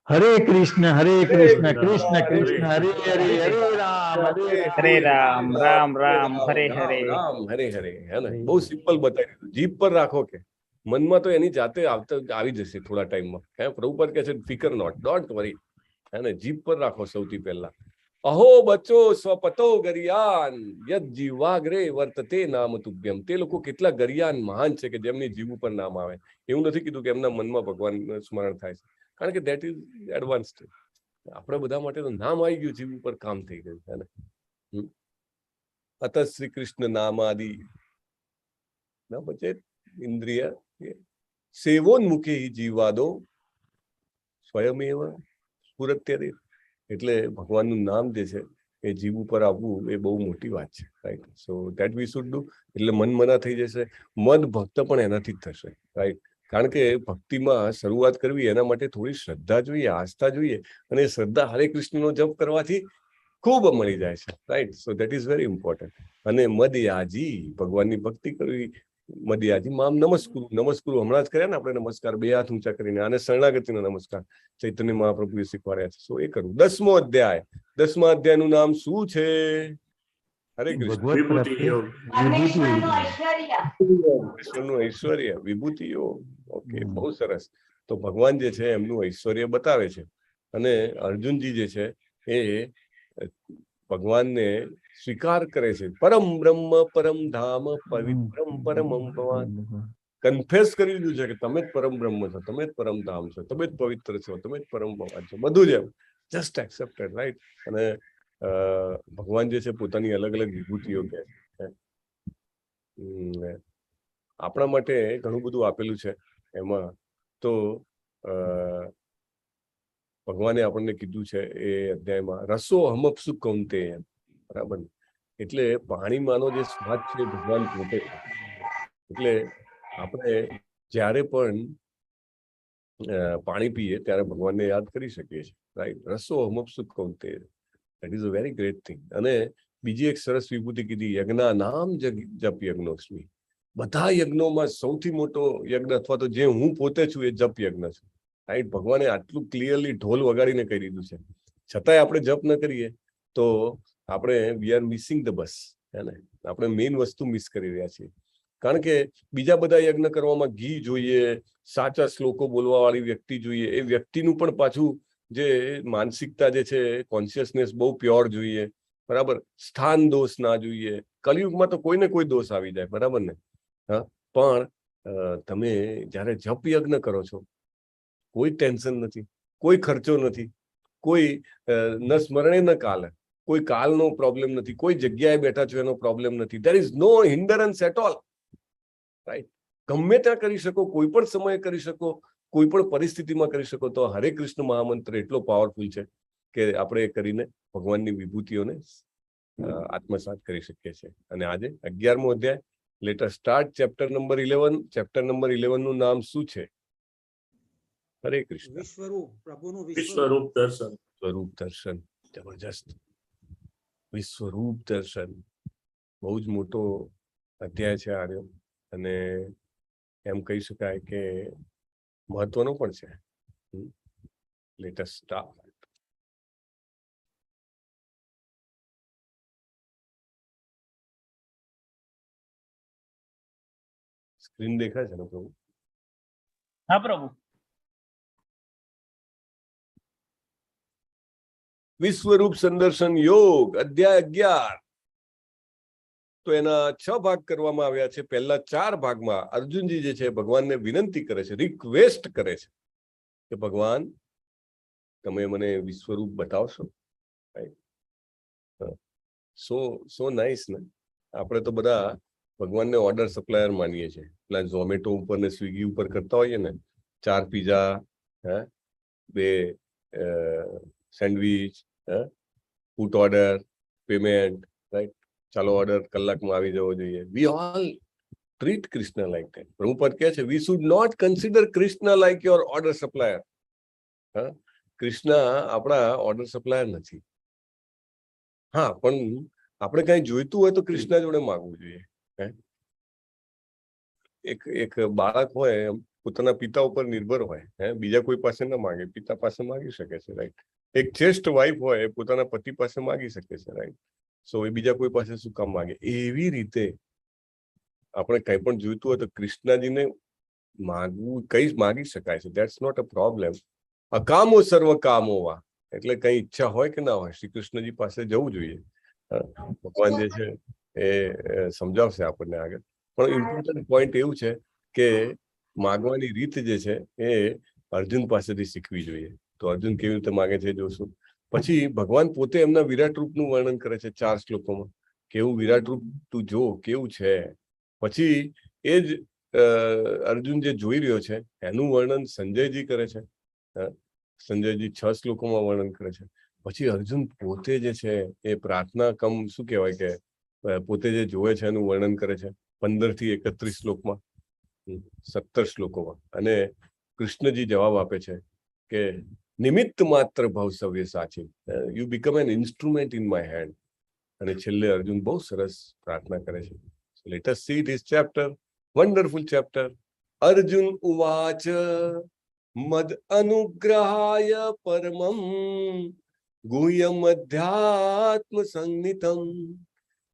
Speaker 5: હરે કૃષ્ણ કૃષ્ણ કૃષ્ણ હરે હરે,
Speaker 3: હરે રામ રામ રામ હરે હરે.
Speaker 2: રામ હરે હરે. હે ને? બહુ સિમ્પલ બતાવી દીધું. જીભ પર રાખો કે મનમાં તો એની જાતે આવી જશે થોડા ટાઈમમાં. પ્રભુપાદ કહે છે ફિકર નોટ, ડોન્ટ વરી. હે ને? જીભ પર રાખો સૌથી પહેલા. અહો બચો સ્વપતો ગરિયાન યદ જીવાગ્રે વર્તતે નામ તુભ્યમ. તે લોકો કેટલા ગરિયાન મહાન છે કે જેમની જીવ ઉપર નામ આવે. એવું નથી કીધું કે એમના મનમાં ભગવાન સ્મરણ થાય છે, કારણ કે દેટ ઇઝ એડવાન્સ. આપણે બધા માટે તો નામ આવી ગયું, જીવ ઉપર કામ થઈ ગયું. હે ને? અત શ્રી કૃષ્ણ નામાદિ ના પછી ઇન્દ્રિય સેવોન્મુખે જીવાદો સ્વયમેવ સ્ફુરત્યતે. એટલે ભગવાનનું નામ જે છે એ જીવ ઉપર આવવું એ બહુ મોટી વાત છે, right? So that we should do. એટલે મન મના થઈ જશે. મદ ભક્ત પણ એનાથી જ થશે, રાઈટ? કારણ કે ભક્તિમાં શરૂઆત કરવી એના માટે થોડી શ્રદ્ધા જોઈએ, આસ્થા જોઈએ, અને શ્રદ્ધા હરે કૃષ્ણનો જપ કરવાથી ખૂબ મળી જાય છે, right? So that is very important. અને મદયાજી, ભગવાનની ભક્તિ કરવી. મદયાજી મામ નમસ્કુરુ. હમણાં જ કર્યા ને આપણે નમસ્કાર, 2 હાથ ઊંચા કરીને. આને શરણાગતિનો નમસ્કાર ચૈતન્ય મહાપ્રભુએ શીખવાડ્યા છે. સો એ કરું. 10મો અધ્યાય. 10મા અધ્યાયનું નામ શું છે? હરે કૃષ્ણનું ઐશ્વર્ય, વિભૂતિ યોગ. ઓકે, બહુ સરસ. તો ભગવાન જે છે એમનું ઐશ્વર્ય બતાવે છે, અને અર્જુનજી જે છે એ ભગવાનને સ્વીકાર કરે છે. પરમ બ્રહ્મ પરમ ધામ પવિત્રમ પરમમ ભવાન. કન્ફેસ કરી દીધું છે કે તમે જ પરમ બ્રહ્મ છો, તમે જ પરમ ધામ છો, તમે જ પવિત્ર છો, તમે જ પરમ ભગવાન છો. બધું જ એમ જસ્ટ એક્સેપ્ટેડ, રાઈટ? અને ભગવાન જે છે પોતાની અલગ અલગ વિભૂતિઓ કહે છે. આપણા માટે ઘણું બધું આપેલું છે. એમાં તો ભગવાને આપણને કીધું છે એ અધ્યાયમાં, રસો હમપસુ કૌંતેય, બરાબર. એટલે પાણીમાંનો જે સ્વાદ છે ભગવાન પોતે છે. એટલે આપણે જ્યારે પણ પાણી પીએ ત્યારે ભગવાનને યાદ કરી શકીએ છીએ, રાઈટ. રસો હમપસુ કૌંતેય, that is a very great thing. અને બીજી એક સરસ વિભૂતિ કીધી, યજ્ઞા નામ જપ યજ્ઞોસ્મી. બધા યજ્ઞોમાં સૌથી મોટો યજ્ઞ અથવા તો જે હું પોતે છું એ જપ યજ્ઞ છું, રાઈટ. ભગવાને આટલું ક્લિયરલી ઢોલ વગાડીને કહી દીધું છે, છતાંય આપણે જપ ન કરીએ તો આપણે we are missing the bus, હે ને. આપણે મેઇન વસ્તુ મિસ કરી રહ્યા છીએ. કારણ કે બીજા બધા યજ્ઞ કરવામાં ઘી જોઈએ, સાચા શ્લોકો બોલવા વાળી વ્યક્તિ જોઈએ, એ વ્યક્તિનું પણ પાછું જે માનસિકતા જે છે, કોન્શિયસનેસ બહુ પ્યોર જોઈએ, બરાબર. સ્થાન દોષ ના જોઈએ. કલિયુગમાં તો કોઈને કોઈ દોષ આવી જાય, બરાબર ને. હા, પણ તમે જયારે જપ યજ્ઞ કરો છો, કોઈ ટેન્શન નથી, કોઈ ખર્ચો નથી, કોઈ ન સ્મરણે ન કાલ, કોઈ કાલનો પ્રોબ્લેમ નથી, કોઈ જગ્યાએ બેઠા છો એનો પ્રોબ્લેમ નથી. There is no hindrance at all, right. ગમે ત્યાં કરી શકો, કોઈ પણ સમયે કરી શકો, કોઈ પણ પરિસ્થિતિમાં કરી શકો. તો હરે કૃષ્ણ મહામંત્ર એટલો પાવરફુલ છે કે આપણે કરીને ભગવાનની વિભૂતિઓને આત્મસાત કરી શકીએ છીએ. અને આજે 11મો અધ્યાય, let us start chapter number 11. Chapter number 11 નું નામ શું છે? હરે કૃષ્ણ.
Speaker 6: વિશ્વરૂપ, પ્રભુનું
Speaker 7: વિશ્વરૂપ દર્શન.
Speaker 2: સ્વરૂપ દર્શન, જબરજસ્ત. વિશ્વરૂપ દર્શન બહુ જ મોટો અધ્યાય છે આર્યો, અને એમ કહી શકાય કે મહત્વનો પણ છે. લેટ અસ સ્ટાર્ટ. સ્ક્રીન દેખાય છે ને પ્રભુ?
Speaker 3: હા પ્રભુ.
Speaker 2: વિશ્વરૂપ સંદર્શન યોગ અધ્યાય 11. તો એના 6 ભાગ કરવામાં આવ્યા છે. પહેલા 4 ભાગમાં અર્જુનજી જે છે ભગવાનને વિનંતી કરે છે, રિક્વેસ્ટ કરે છે કે ભગવાન તમે મને વિશ્વરૂપ બતાવશો. સો નાઇસ ને. આપણે તો બધા ભગવાનને ઓર્ડર સપ્લાયર માનીએ છીએ. પેલા ઝોમેટો ઉપર ને સ્વિગી ઉપર કરતા હોઈએ ને, 4 pizza, 2 sandwich, food order, payment, right. ચાલો ઓર્ડર કલાકમાં આવી જવો જોઈએ. We all treat Krishna like that. Prabhupada કહે છે, we should not consider Krishna like your order supplier. Krishna આપણા ઓર્ડર સપ્લાયર નથી. હા, પણ આપણે કઈ જોઈતું હોય તો કૃષ્ણ જોડે માંગવું જોઈએ. એક બાળક હોય પોતાના પિતા ઉપર નિર્ભર હોય, બીજા કોઈ પાસે ના માંગે, પિતા પાસે માંગી શકે છે, રાઈટ. એક શ્રેષ્ઠ વાઇફ હોય પોતાના પતિ પાસે માંગી શકે છે, રાઈટ. સો એ બીજા કોઈ પાસે શું કામ માંગે? એવી રીતે આપણે કઈ પણ જોઈતું હોય તો કૃષ્ણજીને માંગવું, કઈ માંગી શકાય છે. That's not a problem. અકામો સર્વ કામોવા, એટલે કઈ ઈચ્છા હોય કે ના હોય, શ્રી કૃષ્ણજી પાસે જવું જોઈએ. ભગવાન જે છે એ સમજાવશે આપણને આગળ. પણ ઇમ્પોર્ટન્ટ પોઈન્ટ એવું છે કે માગવાની રીત જે છે એ અર્જુન પાસેથી શીખવી જોઈએ. તો અર્જુન કેવી રીતે માગે છે જોશું. પછી ભગવાન પોતે એમના વિરાટ રૂપનું વર્ણન કરે છે 4 શ્લોકોમાં. કેવું વિરાટ રૂપ તું જો, કેવું છે. પછી એ જ અર્જુન જે જોઈ રહ્યો છે એનું વર્ણન સંજયજી કરે છે. સંજયજી 6 શ્લોકોમાં વર્ણન કરે છે. પછી અર્જુન પોતે જે છે એ પ્રાર્થના કમ શું કહેવાય કે પોતે જે જોવે છે એનું વર્ણન કરે છે 15 થી 31 શ્લોકમાં, 17 શ્લોકોમાં. અને કૃષ્ણજી જવાબ આપે છે કે નિમિત્ત માત્ર ભવસવ્ય સાચી, you become an instrument in my hand. અને છેલ્લે અર્જુન બહુ સરસ પ્રાર્થના કરે છે. Let us see this chapter, wonderful chapter. Arjuna ઉવાચ મદ અનુગ્રહાય પરમં ગુહ્યમ અધ્યાત્મ સંનિતમ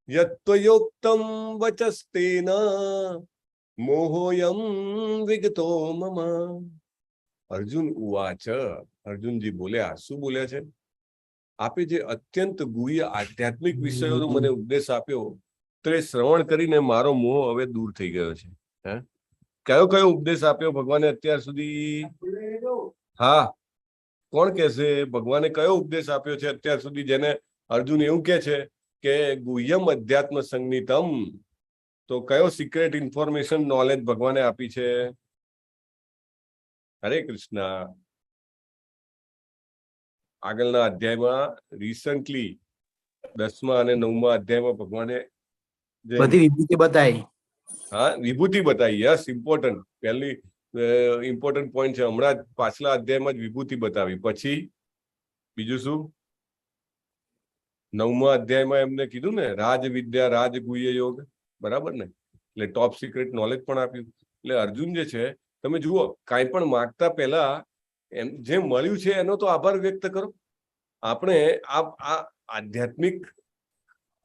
Speaker 2: યત્વયોક્તમ વચસ્તેન મોહોયમ વિગતો મમ. અર્જુન ઉવાચ, અર્જુનજી બોલ્યા. શું બોલ્યા છે? આપે જે અત્યંત ગુહ્ય આધ્યાત્મિક વિષયોનો મને ઉપદેશ આપ્યો તો એ શ્રવણ કરીને મારો મોહ હવે દૂર થઈ ગયો છે. કયો ઉપદેશ આપ્યો ભગવાને અત્યાર સુધી? હા, કોણ કહેશે? ભગવાને કયો ઉપદેશ આપ્યો છે અત્યાર સુધી જેને અર્જુન એવું કે છે કે ગુહ્યમ અધ્યાત્મ સંગીતમ, તો કયો સિક્રેટ ઇન્ફોર્મેશન નોલેજ ભગવાને આપી છે? હરે કૃષ્ણ. આગળના અધ્યાયમાં રિસન્ટલી 10મા અને 9મા અધ્યાયમાં ભગવાને
Speaker 6: બધી વિભૂતિ બતાવી.
Speaker 2: હા, વિભૂતિ બતાવી. Yes, important. પહેલી ઇમ્પોર્ટન્ટ પોઈન્ટ છે. હમણાં જ પાછલા અધ્યાયમાં જ વિભૂતિ બતાવી. પછી બીજું શું? 9મા અધ્યાયમાં એમને કીધું ને, રાજ વિદ્યા રાજ ગુહ્ય યોગ, બરાબર ને? એટલે ટોપ સિક્રેટ નોલેજ પણ આપ્યું. એટલે અર્જુન જે છે, તમે જુઓ, કાંઈ પણ માગતા પહેલા એમ જે મળ્યું છે એનો તો આભાર વ્યક્ત કરો. આપણે આ આધ્યાત્મિક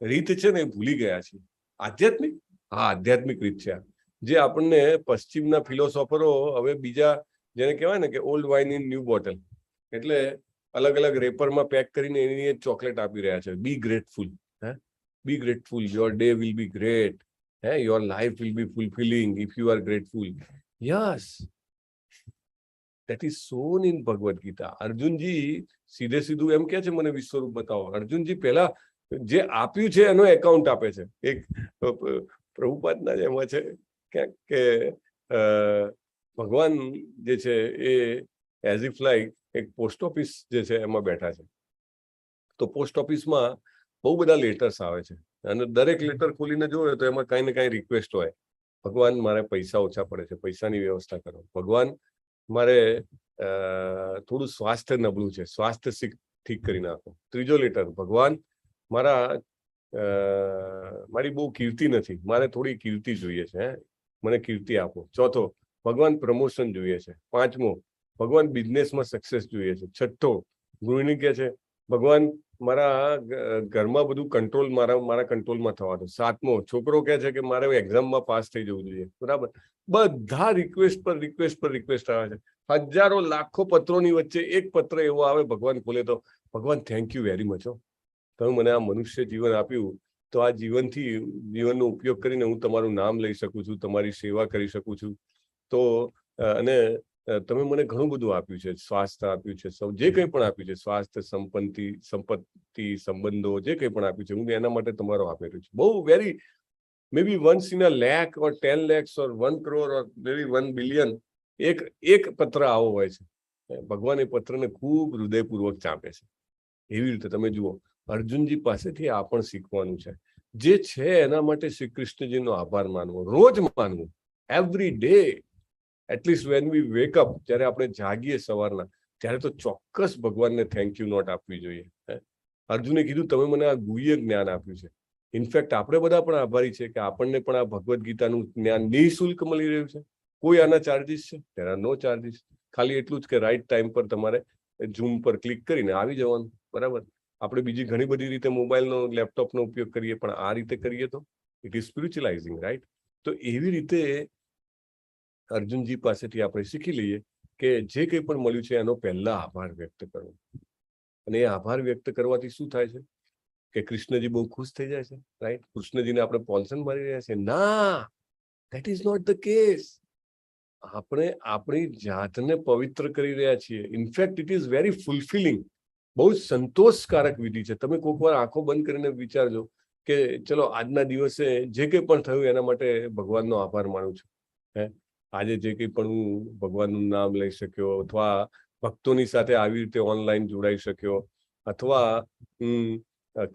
Speaker 2: રીત છે ને એ ભૂલી ગયા છીએ. આધ્યાત્મિક, હા, આધ્યાત્મિક રીત છે જે આપણને પશ્ચિમના ફિલોસોફરો હવે બીજા, જેને કહેવાય ને કે old wine in new bottle, એટલે અલગ અલગ રેપરમાં પેક કરીને એની ચોકલેટ આપી રહ્યા છે. Be grateful, hey, be grateful, your day will be great, hey, your life will be fulfilling if you are grateful. Yes, that is shown in Bhagavad Gita. અર્જુનજી સીધે સીધું એમ કે છે, મને વિશ્વરૂપ બતાવો. અર્જુનજી પહેલા જે આપ્યું છે એનો એકાઉન્ટ આપે છે. એક પ્રભુપાદના જ એમાં છે ક્યાંક કે ભગવાન જે છે એ એઝ ઇફ લાઈક એક પોસ્ટ ઓફિસ જે છે એમાં બેઠા છે. તો પોસ્ટ ઓફિસમાં બહુ બધા લેટર્સ આવે છે અને દરેક લેટર ખોલીને જોયો તો એમાં કાંઈ ને કાંઈ રિક્વેસ્ટ હોય. ભગવાન, મારે પૈસા ઓછા પડે છે, પૈસાની વ્યવસ્થા કરો. ભગવાન, મારે થોડું સ્વાસ્થ્ય નબળું છે, સ્વાસ્થ્ય ઠીક કરી નાખો. ત્રીજો લેટર, ભગવાન, મારી બહુ કીર્તિ નથી, મારે થોડી કીર્તિ જોઈએ છે, મને કીર્તિ આપો. ચોથો, ભગવાન, પ્રમોશન જોઈએ છે. પાંચમો, ભગવાન, બિઝનેસમાં સક્સેસ જોઈએ છે. છઠ્ઠો, ગૃહિણી કહે છે, ભગવાન, મારા ઘરમાં બધું કંટ્રોલ મારા કંટ્રોલમાં થવા દો. સાતમો, છોકરો કહે છે કે મારે એક્ઝામમાં પાસ થઈ જવું જોઈએ. બરાબર, બધા રિક્વેસ્ટ પર રિક્વેસ્ટ આવે છે. હજારો લાખો પત્રોની વચ્ચે એક પત્ર એવો આવે, ભગવાન ખોલે તો, ભગવાન, થેન્ક યુ વેરી મચ. તમે મને આ મનુષ્ય જીવન આપ્યું, તો આ જીવનનો ઉપયોગ કરીને હું તમારું નામ લઈ શકું છું, તમારી સેવા કરી શકું છું. તો અને તમે મને ઘણું બધું આપ્યું છે, સ્વાસ્થ્ય આપ્યું છે, જે કંઈ પણ આપ્યું છે, સ્વાસ્થ્ય, સંપત્તિ, સંબંધો, જે કંઈ પણ આપ્યું છે, હું એના માટે તમારો આપેલું છું. બહુ very maybe once in a lakh or 10 lakhs or 1 crore or maybe 1 billion એક પત્ર આવો હોય છે. ભગવાન એ પત્રને ખૂબ હૃદયપૂર્વક ચાંપે છે. એવી રીતે તમે જુઓ, અર્જુનજી પાસેથી આ પણ શીખવાનું છે. જે છે એના માટે શ્રી કૃષ્ણજીનો આભાર માનવો, રોજ માનવો, every day. At least when we wake up, જ્યારે આપણે જાગીએ સવારના, ત્યારે તો ચોક્કસ ભગવાનને થેન્ક યુ નોટ આપવી જોઈએ. અર્જુને કીધું, તમે મને આ ગુહ્ય જ્ઞાન આપ્યું છે. ઇનફેક્ટ આપણે બધા પણ આભારી છે કે આપણને પણ આ ભગવદ્ ગીતાનું જ્ઞાન નિઃશુલ્ક મળી રહ્યું છે. કોઈ આના ચાર્જિસ છે? there are no charges. ખાલી એટલું જ કે રાઈટ ટાઈમ પર તમારે ઝૂમ પર ક્લિક કરીને આવી જવાનું. બરાબર, આપણે બીજી ઘણી બધી રીતે મોબાઈલનો, લેપટોપનો ઉપયોગ કરીએ, પણ આ રીતે કરીએ તો ઇટ ઇઝ સ્પિરિચ્યુઅલાઇઝિંગ, રાઈટ? તો એવી રીતે અર્જુનજી પાસેથી આપણે શીખી લઈએ કે જે કંઈ પણ મળ્યું છે એનો પહેલા આભાર વ્યક્ત કરવો. અને એ આભાર વ્યક્ત કરવાથી શું થાય છે કે કૃષ્ણજી બહુ ખુશ થઈ જાય છે, રાઈટ? કૃષ્ણજીને આપણે પોલસન મારી રહ્યા છે? ના, that is not the case. આપણે આપણી જાતને પવિત્ર કરી રહ્યા છીએ. In fact it is very fulfilling. બહુ જ સંતોષકારક વિધિ છે. તમે કોઈક વાર આંખો બંધ કરીને વિચારજો કે ચલો આજના દિવસે જે કંઈ પણ થયું એના માટે ભગવાનનો આભાર માનું છું. આજે જે કંઈ પણ હું ભગવાનનું નામ લઈ શક્યો, અથવા ભક્તોની સાથે આવી રીતે ઓનલાઈન જોડાઈ શક્યો, અથવા હું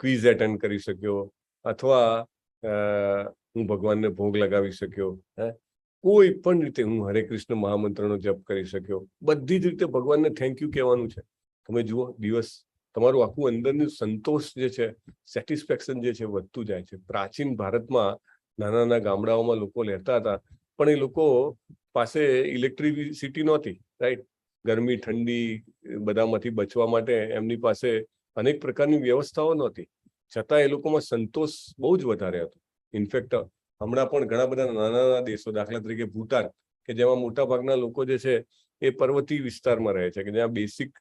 Speaker 2: ક્વિઝ એટેન્ડ કરી શક્યો, અથવા હું ભગવાનને ભોગ લગાવી શક્યો, કોઈ પણ રીતે હું હરે કૃષ્ણ મહામંત્રનો જપ કરી શક્યો, બધી જ રીતે ભગવાનને થેન્ક યુ કહેવાનું છે. તમે જુઓ, દિવસ તમારું આખું અંદરનું સંતોષ જે છે, સેટિસ્ફેક્શન જે છે, વધતું જાય છે. પ્રાચીન ભારતમાં નાના નાના ગામડાઓમાં લોકો રહેતા હતા, પણ એ લોકો પાસે ઇલેક્ટ્રિસિટી નહોતી, રાઈટ? ગરમી, ઠંડી બધામાંથી બચવા માટે એમની પાસે અનેક પ્રકારની વ્યવસ્થાઓ નહોતી, છતાં એ લોકોમાં સંતોષ બહુ જ વધારે હતો. ઇનફેક્ટ હમણાં પણ ઘણા બધા નાના નાના દેશો, દાખલા તરીકે ભૂટાન, કે જેમાં મોટા ભાગના લોકો જે છે એ પર્વતીય વિસ્તારમાં રહે છે, કે જ્યાં બેસિક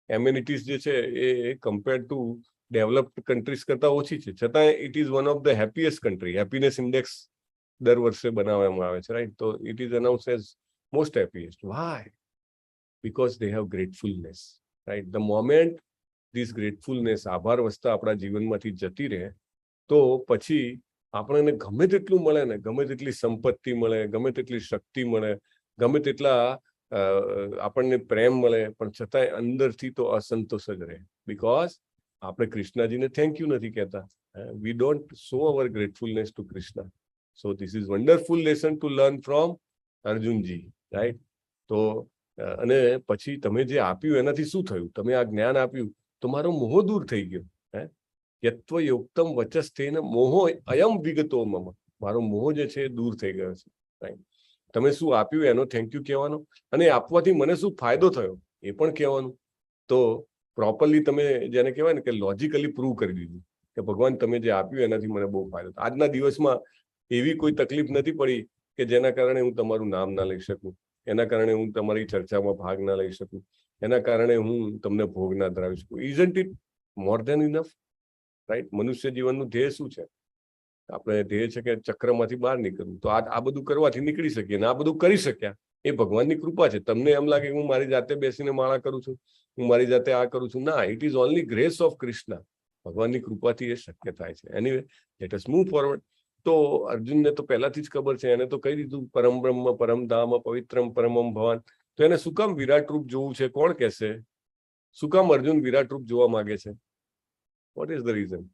Speaker 2: એમ્યુનિટીઝ જે છે એ કમ્પેર ટુ ડેવલપ્ડ કન્ટ્રીઝ કરતા ઓછી છે, છતાં it is one of the happiest country. Happiness index દર વર્ષે બનાવવામાં આવે છે, રાઈટ? તો it is announce as most happiest. Why? Because they have gratefulness, right? The moment this gratefulness, આભાર વસ્તા આપણા જીવનમાંથી જતી રહે, તો પછી આપણને ગમે તેટલું મળે ને, ગમે તેટલી સંપત્તિ મળે, ગમે તેટલી શક્તિ મળે, ગમે તેટલા આપણને પ્રેમ મળે, પણ છતાંય અંદરથી તો અસંતોષ જ રહે. બીકોઝ આપણે કૃષ્ણજીને થેન્ક યુ નથી કહેતા. We don't show our gratefulness to Krishna. So this is wonderful lesson to learn from અર્જુનજી, રાઈટ? તો અને પછી તમે જે આપ્યું એનાથી શું થયું? તમે આ જ્ઞાન આપ્યું તો મારો મોહ દૂર થઈ ગયો. યત્વ યોક્તમ વચસ્થેન મોહો અયમ વિગતો મમ. મારો મોહ જે છે એ દૂર થઈ ગયો છે, રાઈટ? તમે શું આપ્યું એનો થેન્ક યુ કહેવાનો, અને આપવાથી મને શું ફાયદો થયો એ પણ કહેવાનું. તો પ્રોપરલી તમે જેને કહેવાય ને કે લોજિકલી પ્રૂવ કરી દીધું કે ભગવાન તમે જે આપ્યું એનાથી મને બહુ ફાયદો. આજના દિવસમાં એવી કોઈ તકલીફ નથી પડી કે જેના કારણે હું તમારું નામ ના લઈ શકું, એના કારણે હું તમારી ચર્ચામાં ભાગ ના લઈ શકું, એના કારણે હું તમને ભોગ ના ધરાવી શકું. Isn't it more than enough, right? મનુષ્ય જીવનનું ધ્યેય શું છે? આપણે ધ્યેય છે કે ચક્રમાંથી બહાર નીકળવું. તો આ બધું કરવાથી નીકળી શકીએ, ને આ બધું કરી શક્યા એ ભગવાનની કૃપા છે. તમને એમ લાગે કે હું મારી જાતે બેસીને માળા કરું છું, હું મારી જાતે આ કરું છું, ના, it is only grace of Krishna. ભગવાનની કૃપાથી એ શક્ય થાય છે. Anyway, let us move forward. તો અર્જુનને તો પહેલાથી જ ખબર છે, એને તો કહી દીધું પરમ બ્રહ્મ પરમ ધામ પવિત્રમ પરમમ ભવાન. તો એને શું કામ વિરાટ રૂપ જોવું છે? કોણ કહેશે? શું કામ અર્જુન વિરાટ રૂપ જોવા માંગે છે? What is the reason?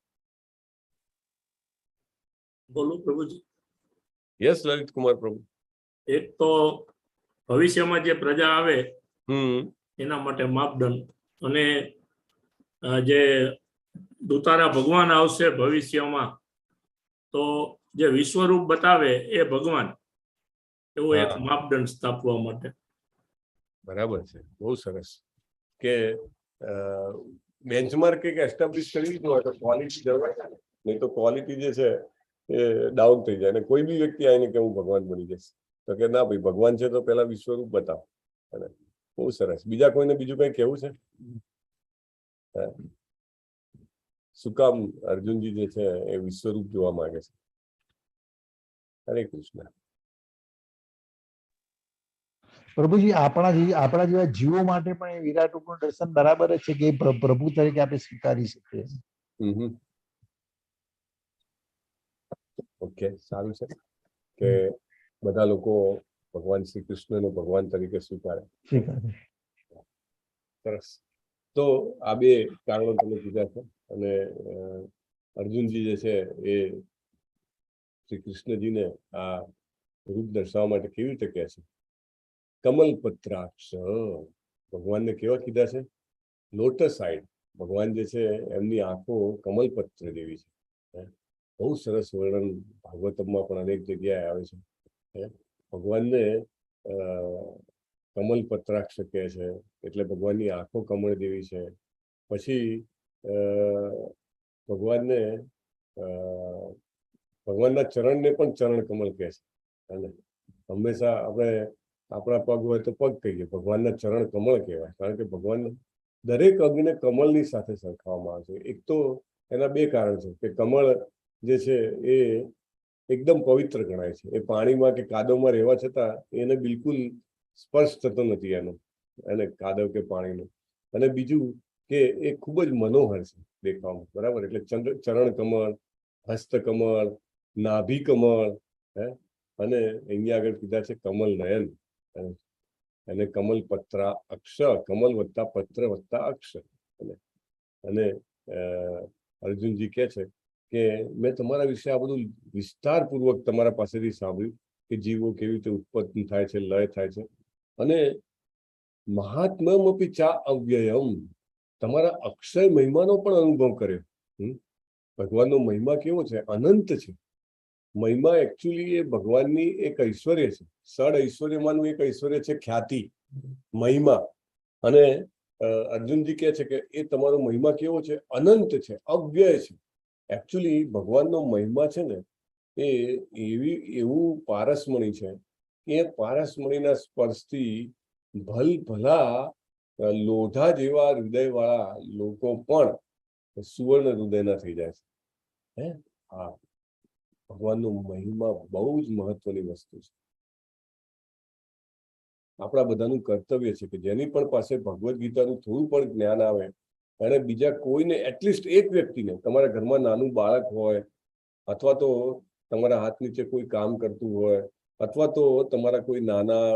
Speaker 7: બોલો પ્રભુજી.
Speaker 2: યસ લલિત કુમાર પ્રભુ.
Speaker 7: એક તો ભવિષ્યમાં જે પ્રજા આવે એના માટે માપદંડ, અને જે દુતારા ભગવાન આવશે ભવિષ્યમાં, તો જે વિશ્વરૂપ બતાવે એ ભગવાન, એવો એક માપદંડ સ્થાપવા માટે.
Speaker 2: બરાબર છે, બહુ સરસ. કે બેન્ચમાર્ક એક એસ્ટાબ્લિશ કરી દીધું હોય તો ક્વોલિટી જળવાય જાય, નહીં તો ક્વોલિટી જે છે એ ડાઉન થઈ જાય. અને કોઈ બી વ્યક્તિ આવીને કે હું ભગવાન બની જઈશ, તો કે ના ભાઈ, ભગવાન છે તો પેલા વિશ્વરૂપ બતાવો. બહુ સરસ. બીજા કોઈને બીજું કઈ કેવું છે? શું કામ અર્જુનજી જે છે એ વિશ્વરૂપ જોવા માંગે છે? હરે કૃષ્ણ.
Speaker 5: પ્રભુજી, આપણા જેવા જીવો માટે પણ એ વિરાટ રૂપનું દર્શન બરાબર જ છે કે પ્રભુ તરીકે આપણે સ્વીકારી શકીએ.
Speaker 2: ઓકે, સારું છે કે બધા લોકો ભગવાન શ્રી કૃષ્ણને ભગવાન તરીકે સ્વીકારે. સરસ. તો આ બે કારણો તમે કીધા છે. અને અર્જુનજી જે છે એ શ્રી કૃષ્ણજીને આ રૂપ દર્શાવવા માટે કેવી રીતે કહે છે? કમલ પત્રાક્ષ. ભગવાનને કેવા કીધા છે? Lotus eyed. ભગવાન જે છે એમની આંખો કમલપત્ર જેવી છે. બહુ સરસ વર્ણન ભાગવતમમાં પણ અનેક જગ્યાએ આવે છે. ભગવાનને કમલ પત્રાક્ષ કહે છે, એટલે ભગવાનની આંખો કમળ જેવી છે. પછી ભગવાનના ચરણને પણ ચરણ કમળ કહે છે. અને હંમેશા આપણે આપણા પગ હોય તો પગ કહીએ, ભગવાનના ચરણ કમળ કહેવાય. કારણ કે ભગવાન દરેક અંગને કમળની સાથે સરખાવવામાં આવે છે. એક તો એના બે કારણ છે કે કમળ જે છે એ એકદમ પવિત્ર ગણાય છે. એ પાણીમાં કે કાદવમાં રહેવા છતાં એને બિલકુલ સ્પર્શ થતો નથી એનો, એને કાદવ કે પાણીનો. અને બીજું કે એ ખૂબ જ મનોહર છે દેખાવામાં, બરાબર? એટલે ચરણ કમળ, હસ્ત કમળ, નાભી કમળ, અને અહીંયા આગળ કીધા છે કમલ નયન. અને કમલ પત્રા અક્ષર, કમલ વત્તા પત્ર વત્તા અક્ષર. અને અર્જુનજી કહે છે કે મેં તમારા વિશે આ બધું વિસ્તારપૂર્વક તમારા પાસેથી સાંભળ્યું કે જીવો કેવી રીતે ઉત્પન્ન થાય છે, લય થાય છે. અને મહાત્મ્યમપી ચા અવ્યયમ, તમારા અક્ષય મહિમાનો પણ અનુભવ કર્યો. ભગવાનનો મહિમા કેવો છે? અનંત છે. મહિમા એકચ્યુઅલી એ ભગવાનની એક ઐશ્વર્ય છે. સડ ઐશ્વર્યમાંનું એક ઐશ્વર્ય છે ખ્યાતિ, મહિમા. અને અર્જુનજી કહે છે કે એ તમારો મહિમા કેવો છે? અનંત છે, અવ્યય છે. એકચ્યુઅલી ભગવાનનો મહિમા છે ને એ એવું પારસમણી છે કે એ પારસમણીના સ્પર્શથી ભલા લોઢા જેવા હૃદયવાળા લોકો પણ સુવર્ણ હૃદયના થઈ જાય છે. હા, ભગવાનનો મહિમા બહુ જ મહત્વની વસ્તુ છે. આપણા બધાનું કર્તવ્ય છે કે જેની પણ પાસે ભગવદ્ ગીતાનું થોડું પણ જ્ઞાન આવે અને બીજા કોઈને, એટલીસ્ટ એક વ્યક્તિને, તમારા ઘરમાં નાનું બાળક હોય અથવા તો તમારા હાથ નીચે કોઈ કામ કરતું હોય, અથવા તો તમારા કોઈ નાના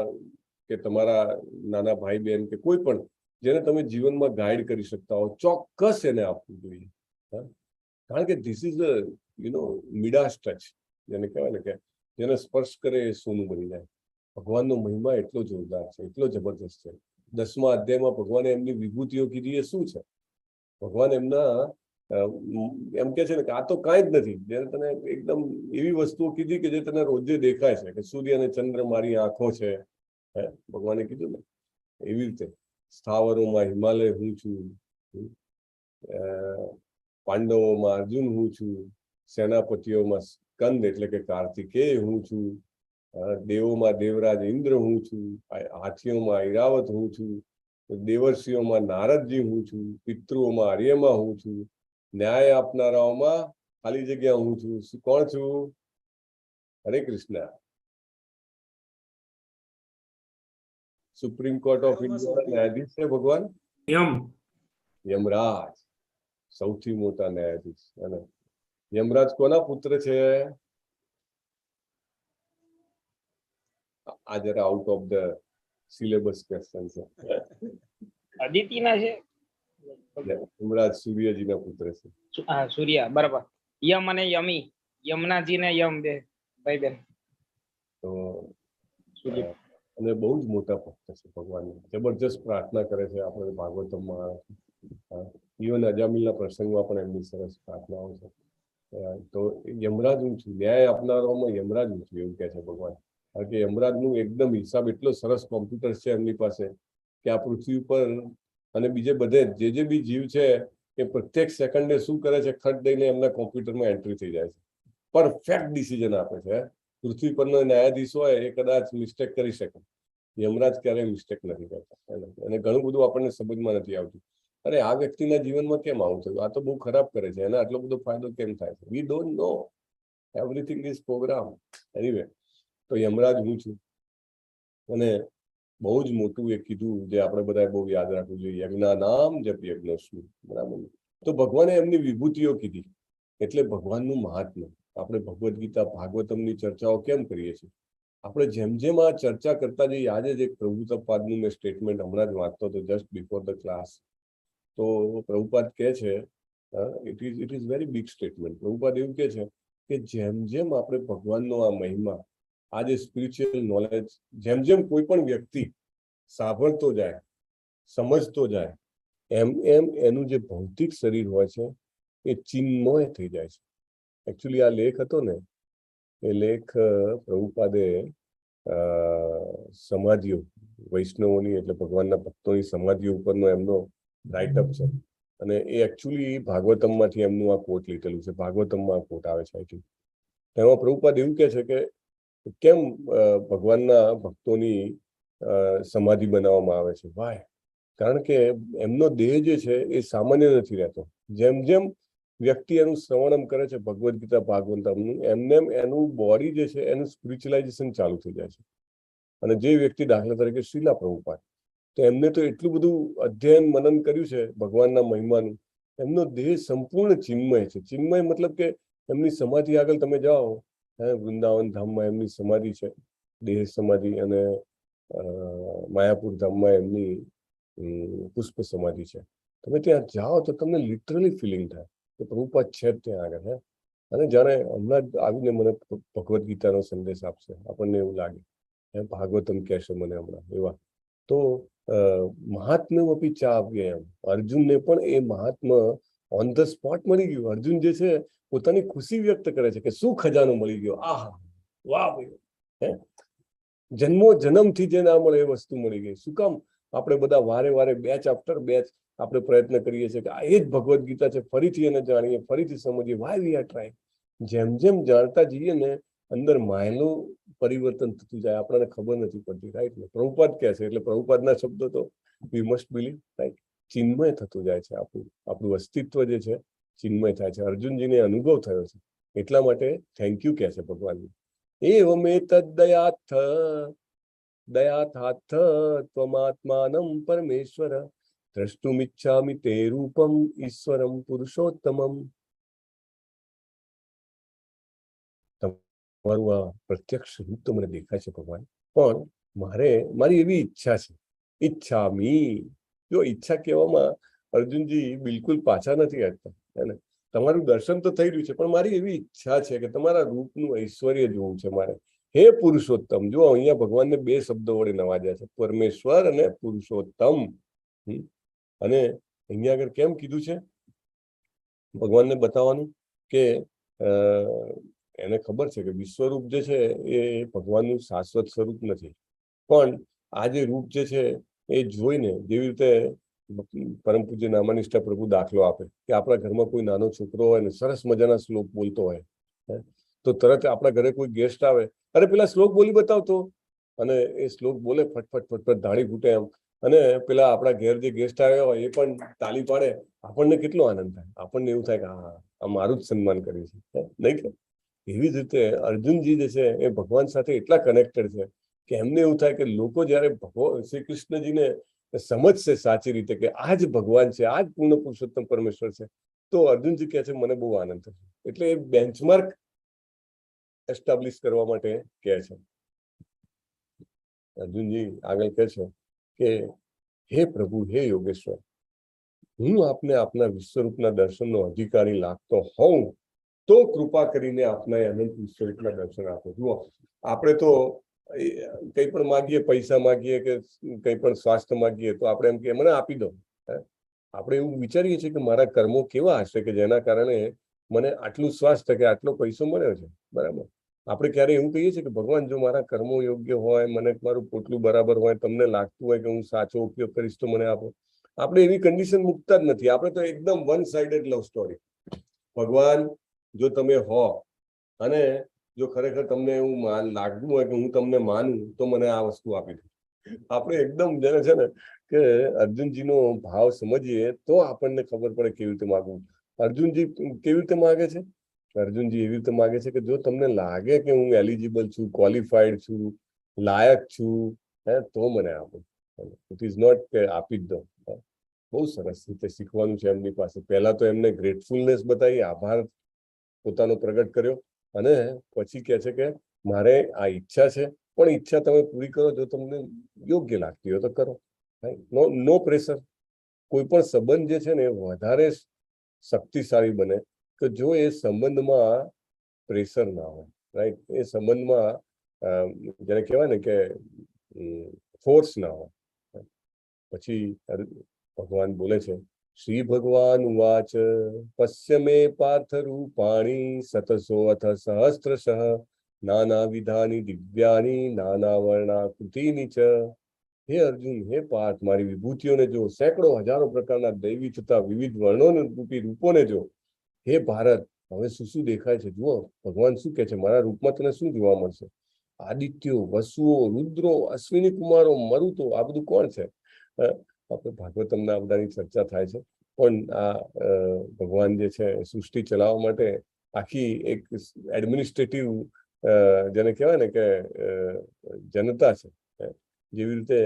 Speaker 2: કે તમારા નાના ભાઈ બહેન કે કોઈ પણ જેને તમે જીવનમાં ગાઈડ કરી શકતા હો, ચોક્કસ એને આપવું જોઈએ. કારણ કે ધીસ ઇઝ મિડાસ ટચ, જેને કહેવાય ને કે જેને સ્પર્શ કરે એ સોનું બની જાય. ભગવાનનો મહિમા એટલો જોરદાર છે, એટલો જબરજસ્ત છે. 10મા અધ્યાયમાં ભગવાને એમની વિભૂતિઓ કીધી એ શું છે? ભગવાન એમના એમ કે છે ને કે આ તો કાંઈ જ નથી, જેને તને એકદમ એવી વસ્તુઓ કીધી કે જે તને રોજે દેખાય છે, કે સૂર્ય અને ચંદ્ર મારી આંખો છે. ભગવાને કીધું ને એવી રીતે સ્થાવરોમાં હિમાલય હું છું, પાંડવોમાં અર્જુન હું છું, સેનાપતિઓમાં સ્કંદ એટલે કે કાર્તિકેય હું છું, દેવોમાં દેવરાજ ઇન્દ્ર હું છું, હાથીઓમાં ઐરાવત હું છું, દેવર્ષિઓમાં નારદજી હું છું, પિતૃઓમાં આર્યમાં હું છું, ન્યાય આપનારાઓમાં ખાલી જગ્યા હું છું. કોણ છું? હરે Krishna. Supreme court of India ન્યાયાધીશ છે ભગવાન યમરાજ, સૌથી મોટા ન્યાયાધીશ. અને યમરાજ કોના પુત્ર છે? આ જરા out of the syllabus question છે.
Speaker 3: અદિતિના છે.
Speaker 2: યમરાજ સૂર્યજીના પુત્ર છે.
Speaker 3: હા, સૂર્ય, બરાબર. યમ અને યમી, યમુનાજી ને યમ, બે ભાઈ બેન.
Speaker 2: તો અને બહુ જ મોટા ભક્ત છે ભગવાન, જબરજસ્ત પ્રાર્થના કરે છે. આપણે ભાગવતમાં ઇવન અજામિલના પ્રસંગમાં પણ એમની સરસ પ્રાર્થનાઓ છે. તો યમરાજ હું છું, ન્યાય આપનારાઓમાં યમરાજ હું છું, એવું કહે છે ભગવાન. કારણ કે યમરાજનું એકદમ હિસાબ એટલો સરસ કોમ્પ્યુટર છે એમની પાસે કે આ પૃથ્વી પર અને બીજે બધે જે બી જીવ છે એ પ્રત્યેક સેકન્ડે શું કરે છે, ખટ દઈને એમના કોમ્પ્યુટરમાં એન્ટ્રી થઈ જાય છે. પરફેક્ટ ડિસિઝન આપે છે. પૃથ્વી પરનો ન્યાયાધીશ હોય એ કદાચ મિસ્ટેક કરી શકે, યમરાજ ક્યારેય મિસ્ટેક નથી કરતા. અને ઘણું બધું આપણને સમજમાં નથી આવતું, અરે આ વ્યક્તિના જીવનમાં કેમ આવું થયું, આ તો બહુ ખરાબ કરે છે, એને આટલો બધો ફાયદો કેમ થાય છે? We don't know, everything is program. Anyway, તો યમરાજ હું છું. અને બહુ જ મોટું એ કીધું જે આપણે બધા બહુ યાદ રાખવું જોઈએ, યજ્ઞા નામ જપ યજ્ઞસ્મી. બરાબર. તો ભગવાને એમની વિભૂતિઓ કીધી, એટલે ભગવાનનું મહાત્મ્ય. આપણે ભગવદ્ ગીતા ભાગવતમની ચર્ચાઓ કેમ કરીએ છીએ? આપણે જેમ જેમ આ ચર્ચા કરતા જઈએ, આજે જ એક પ્રભુપાદનું મેં સ્ટેટમેન્ટ હમણાં જ વાંચતો હતો જસ્ટ બિફોર ધ ક્લાસ. તો પ્રભુપાદ કહે છે, it is very big statement. Prabhupada એવું કહે છે કે જેમ જેમ આપણે ભગવાનનો આ મહિમા, આ જે સ્પિરિચ્યુઅલ નોલેજ જેમ જેમ કોઈ પણ વ્યક્તિ સાંભળતો જાય, સમજતો જાય, એમ એમ એનું જે ભૌતિક શરીર હોય છે એ ચિન્મય થઈ જાય છે. એકચ્યુઅલી આ લેખ હતો ને, એ લેખ પ્રભુપાદે સમાધિઓ, વૈષ્ણવોની એટલે ભગવાનના ભક્તોની સમાધિઓ ઉપરનો એમનો રાઇટઅપ છે. અને એ એકચ્યુઅલી ભાગવતમમાંથી એમનું આ કોટ લીધેલું છે. ભાગવતમમાં આ કોટ આવે છે. તેમાં પ્રભુપાદ એવું કહે છે કે કેમ ભગવાનના ભક્તોની સમાધિ બનાવવામાં આવે છે? વાય? કારણ કે એમનો દેહ જે છે એ સામાન્ય નથી રહેતો. જેમ જેમ વ્યક્તિ એનું શ્રવણમ કરે છે ભગવદ્ ગીતા ભાગવતમનું, એમને એનું બોડી જે છે એનું સ્પિરિચ્યુઅલાઇઝેશન ચાલુ થઈ જાય છે. અને જે વ્યક્તિ દાખલા તરીકે શ્રીલા પ્રભુપાદ, તો એમને તો એટલું બધું અધ્યયન મનન કર્યું છે ભગવાનના મહિમાનું, એમનો દેહ સંપૂર્ણ ચિન્મય છે. ચિન્મય મતલબ કે એમની સમાધિ આગળ તમે જાઓ, વૃંદાવન ધામમાં એમની સમાધિ છે, દેહ સમાધિ, અને માયાપુર ધામમાં એમની પુષ્પ સમાધિ છે. તમે ત્યાં જાઓ તો તમને લિટરલી ફિલિંગ થાય કે પ્રભુપાદ છે ત્યાં આગળ. અને જાણે હમણાં જ આવીને મને ભગવદ્ ગીતાનો સંદેશ આપશે, આપણને એવું લાગે ભાગવતમ કહેશે મને હમણાં એવા. તો મહાત્મ્ય અપી ચાવ્ય, એમ અર્જુનને પણ એ મહાત્મા ઓન ધ સ્પોટ મળી ગયું. અર્જુન જે છે પોતાની ખુશી વ્યક્ત કરે છે કે શું ખજાનો મળી ગયો, આહા વાહ ભાઈ, જન્મથી જે ના મળે એ વસ્તુ મળી ગઈ. શું કામ આપણે બધા વારે વારે બેચ આફ્ટર બેચ આપણે પ્રયત્ન કરીએ છીએ કે આ એ જ ભગવદ્ ગીતા છે, ફરીથી એને જાણીએ, ફરીથી સમજીએ. Why we are try? જેમ જેમ જાણતા જઈએ ને, અંદર માયનું પરિવર્તન થતું જાય, આપણને ખબર નથી પડતી. રાઈટ ને? પ્રભુપાદ કહે છે, એટલે પ્રભુપાદના શબ્દો તો we must believe. Right? Chinmay થતું જાય છે. આપણું અસ્તિત્વ જે છે ચિન્મય થાય છે. અર્જુનજીને અનુભવ થયો છે, એટલા માટે થેન્ક યુ કહે છે ભગવાનને. દયાથાથ ત્વમાત્માનમ પરમેશ્વર દ્રષ્ટુમિચ્છામિ તે રૂપમ ઈશ્વરમ પુરુષોત્તમમ. મારું આ પ્રત્યક્ષ રૂપ તો મને દેખાય છે ભગવાન, પણ મારી એવી ઈચ્છા છે, ઈચ્છા મી. જો ઈચ્છા કહેવામાં અર્જુનજી બિલકુલ પાછા નથી હટતા, હે ને. તમારું દર્શન તો થઈ રહ્યું છે, પણ મારી એવી ઈચ્છા છે કે તમારા રૂપનું ઐશ્વર્ય જોવું છે મારે. હે પુરુષોત્તમ. જો અહીંયા ભગવાનને 2 શબ્દો વડે નવાજ્યા છે, પરમેશ્વર અને પુરુષોત્તમ. અને અહીંયા આગળ કેમ કીધું છે ભગવાનને બતાવવાનું કે એને ખબર છે કે વિશ્વરૂપ જે છે એ ભગવાનનું શાશ્વત સ્વરૂપ નથી, પણ આ જે રૂપ જે છે એ જોઈને, જેવી રીતે પરમ પૂજ્ય નામાનિષ્ઠા પ્રભુ દાખલો આપે કે આપણા ઘરમાં કોઈ નાનો છોકરો હોય ને સરસ મજાના શ્લોક બોલતો હોય, તો તરત આપણા ઘરે કોઈ ગેસ્ટ આવે, અરે પેલા શ્લોક બોલી બતાવતો, અને એ શ્લોક બોલે, ફટફટ ફટફટ ધાડી ફૂટે એમ, અને પેલા આપણા ઘેર જે ગેસ્ટ આવ્યા હોય એ પણ તાલી પાડે. આપણને કેટલો આનંદ થાય, આપણને એવું થાય કે હા, આ મારું જ સન્માન કર્યું છે, નહીં કે? એવી જ રીતે અર્જુનજી જે છે એ ભગવાન સાથે એટલા કનેક્ટેડ છે કે એમને એવું થાય કે લોકો જયારે શ્રી કૃષ્ણજીને સમજશે સાચી રીતે કે આ જ ભગવાન છે, આ જ પૂર્ણ પુરુષોત્તમ પરમેશ્વર છે, તો અર્જુનજી કહે છે મને બહુ આનંદ થશે. એટલે એ બેન્ચમાર્ક એસ્ટાબ્લિશ કરવા માટે કહે છે. અર્જુનજી આગળ કહે છે કે હે પ્રભુ, હે યોગેશ્વર, હું આપને આપના વિશ્વરૂપના દર્શનનો અધિકારી લાગતો હોઉં તો કૃપા કરીને આપના અનંત વિશ્વરૂપના દર્શન આપો. જુઓ, આપણે તો કંઈ પણ માગીએ, પૈસા માગીએ કે કંઈ પણ સ્વાસ્થ્ય માગીએ તો આપણે એમ કે મને આપી દો. આપણે એવું વિચારીએ છીએ કે મારા કર્મો કેવા હશે કે જેના કારણે મને આટલું સ્વાસ્થ્ય કે આટલો પૈસો મળ્યો છે, બરાબર. આપણે ક્યારે એવું કહીએ છીએ કે ભગવાન જો મારા કર્મો યોગ્ય હોય, મને મારું પોટલું બરાબર હોય, તમને લાગતું હોય કે હું સાચો ઉપયોગ કરીશ તો મને આપો. આપણે એવી કન્ડિશન મૂકતા જ નથી. આપણે તો એકદમ વન સાઇડેડ લવ સ્ટોરી. ભગવાન જો તમે હો અને જો ખરેખર તમને એવું લાગતું હોય કે હું તમને માનું તો મને આ વસ્તુ આપી દો. આપણે એકદમ જેને છે ને કે અર્જુનજીનો ભાવ સમજીએ તો આપણને ખબર પડે કેવી રીતે માગવું. અર્જુનજી કેવી રીતે માગે છે? અર્જુનજી એવી રીતે માગે છે કે જો તમને લાગે કે હું એલિજિબલ છું, ક્વોલિફાઈડ છું, લાયક છું, તો મને આપો. ઇટ ઇઝ નોટ કે આપી જ દો. બહુ સરસ રીતે શીખવાનું છે એમની પાસે. પહેલા તો એમને ગ્રેટફુલનેસ બતાવી, આભાર પોતાનો પ્રગટ કર્યો, અને પછી કહે છે કે મારે આ ઈચ્છા છે, પણ ઈચ્છા તમે પૂરી કરો જો તમને યોગ્ય લાગતી હોય તો કરો. નો પ્રેશર. કોઈ પણ સંબંધ જે છે ને એ વધારે શક્તિશાળી બને કે જો એ સંબંધમાં પ્રેશર ના હોય, રાઈટ? એ સંબંધમાં જેને કહેવાય ને કે ફોર્સ ના હોય. પછી ભગવાન બોલે છે, શ્રી ભગવાન ઉવાચ પશ્ય મે પાર્થ રૂપાણી સતસો અથ સહસ્ત્રશ નાના વિધાની દિવ્યાની નાના વર્ણાકૃતિની ચ. હે અર્જુન, હે પાર્થ, મારી વિભૂતિઓને જો, સેંકડો હજારો પ્રકારના દૈવી તથા વિવિધ વર્ણોરૂપી રૂપોને જો. હે ભારત, હવે શું શું દેખાય છે જુઓ. ભગવાન શું કહે છે, મારા રૂપમાં તને શું જોવા મળશે? આદિત્યો, વસુઓ, રુદ્રો, અશ્વિની કુમારો, મરુતો, આ બધું કોણ છે? આપણે ભાગવતમના બધાની ચર્ચા થાય છે, પણ આ ભગવાન જે છે સૃષ્ટિ ચલાવવા માટે આખી એક એડમિનિસ્ટ્રેટિવ જેને કહેવાય ને કે જનતા છે. જેવી રીતે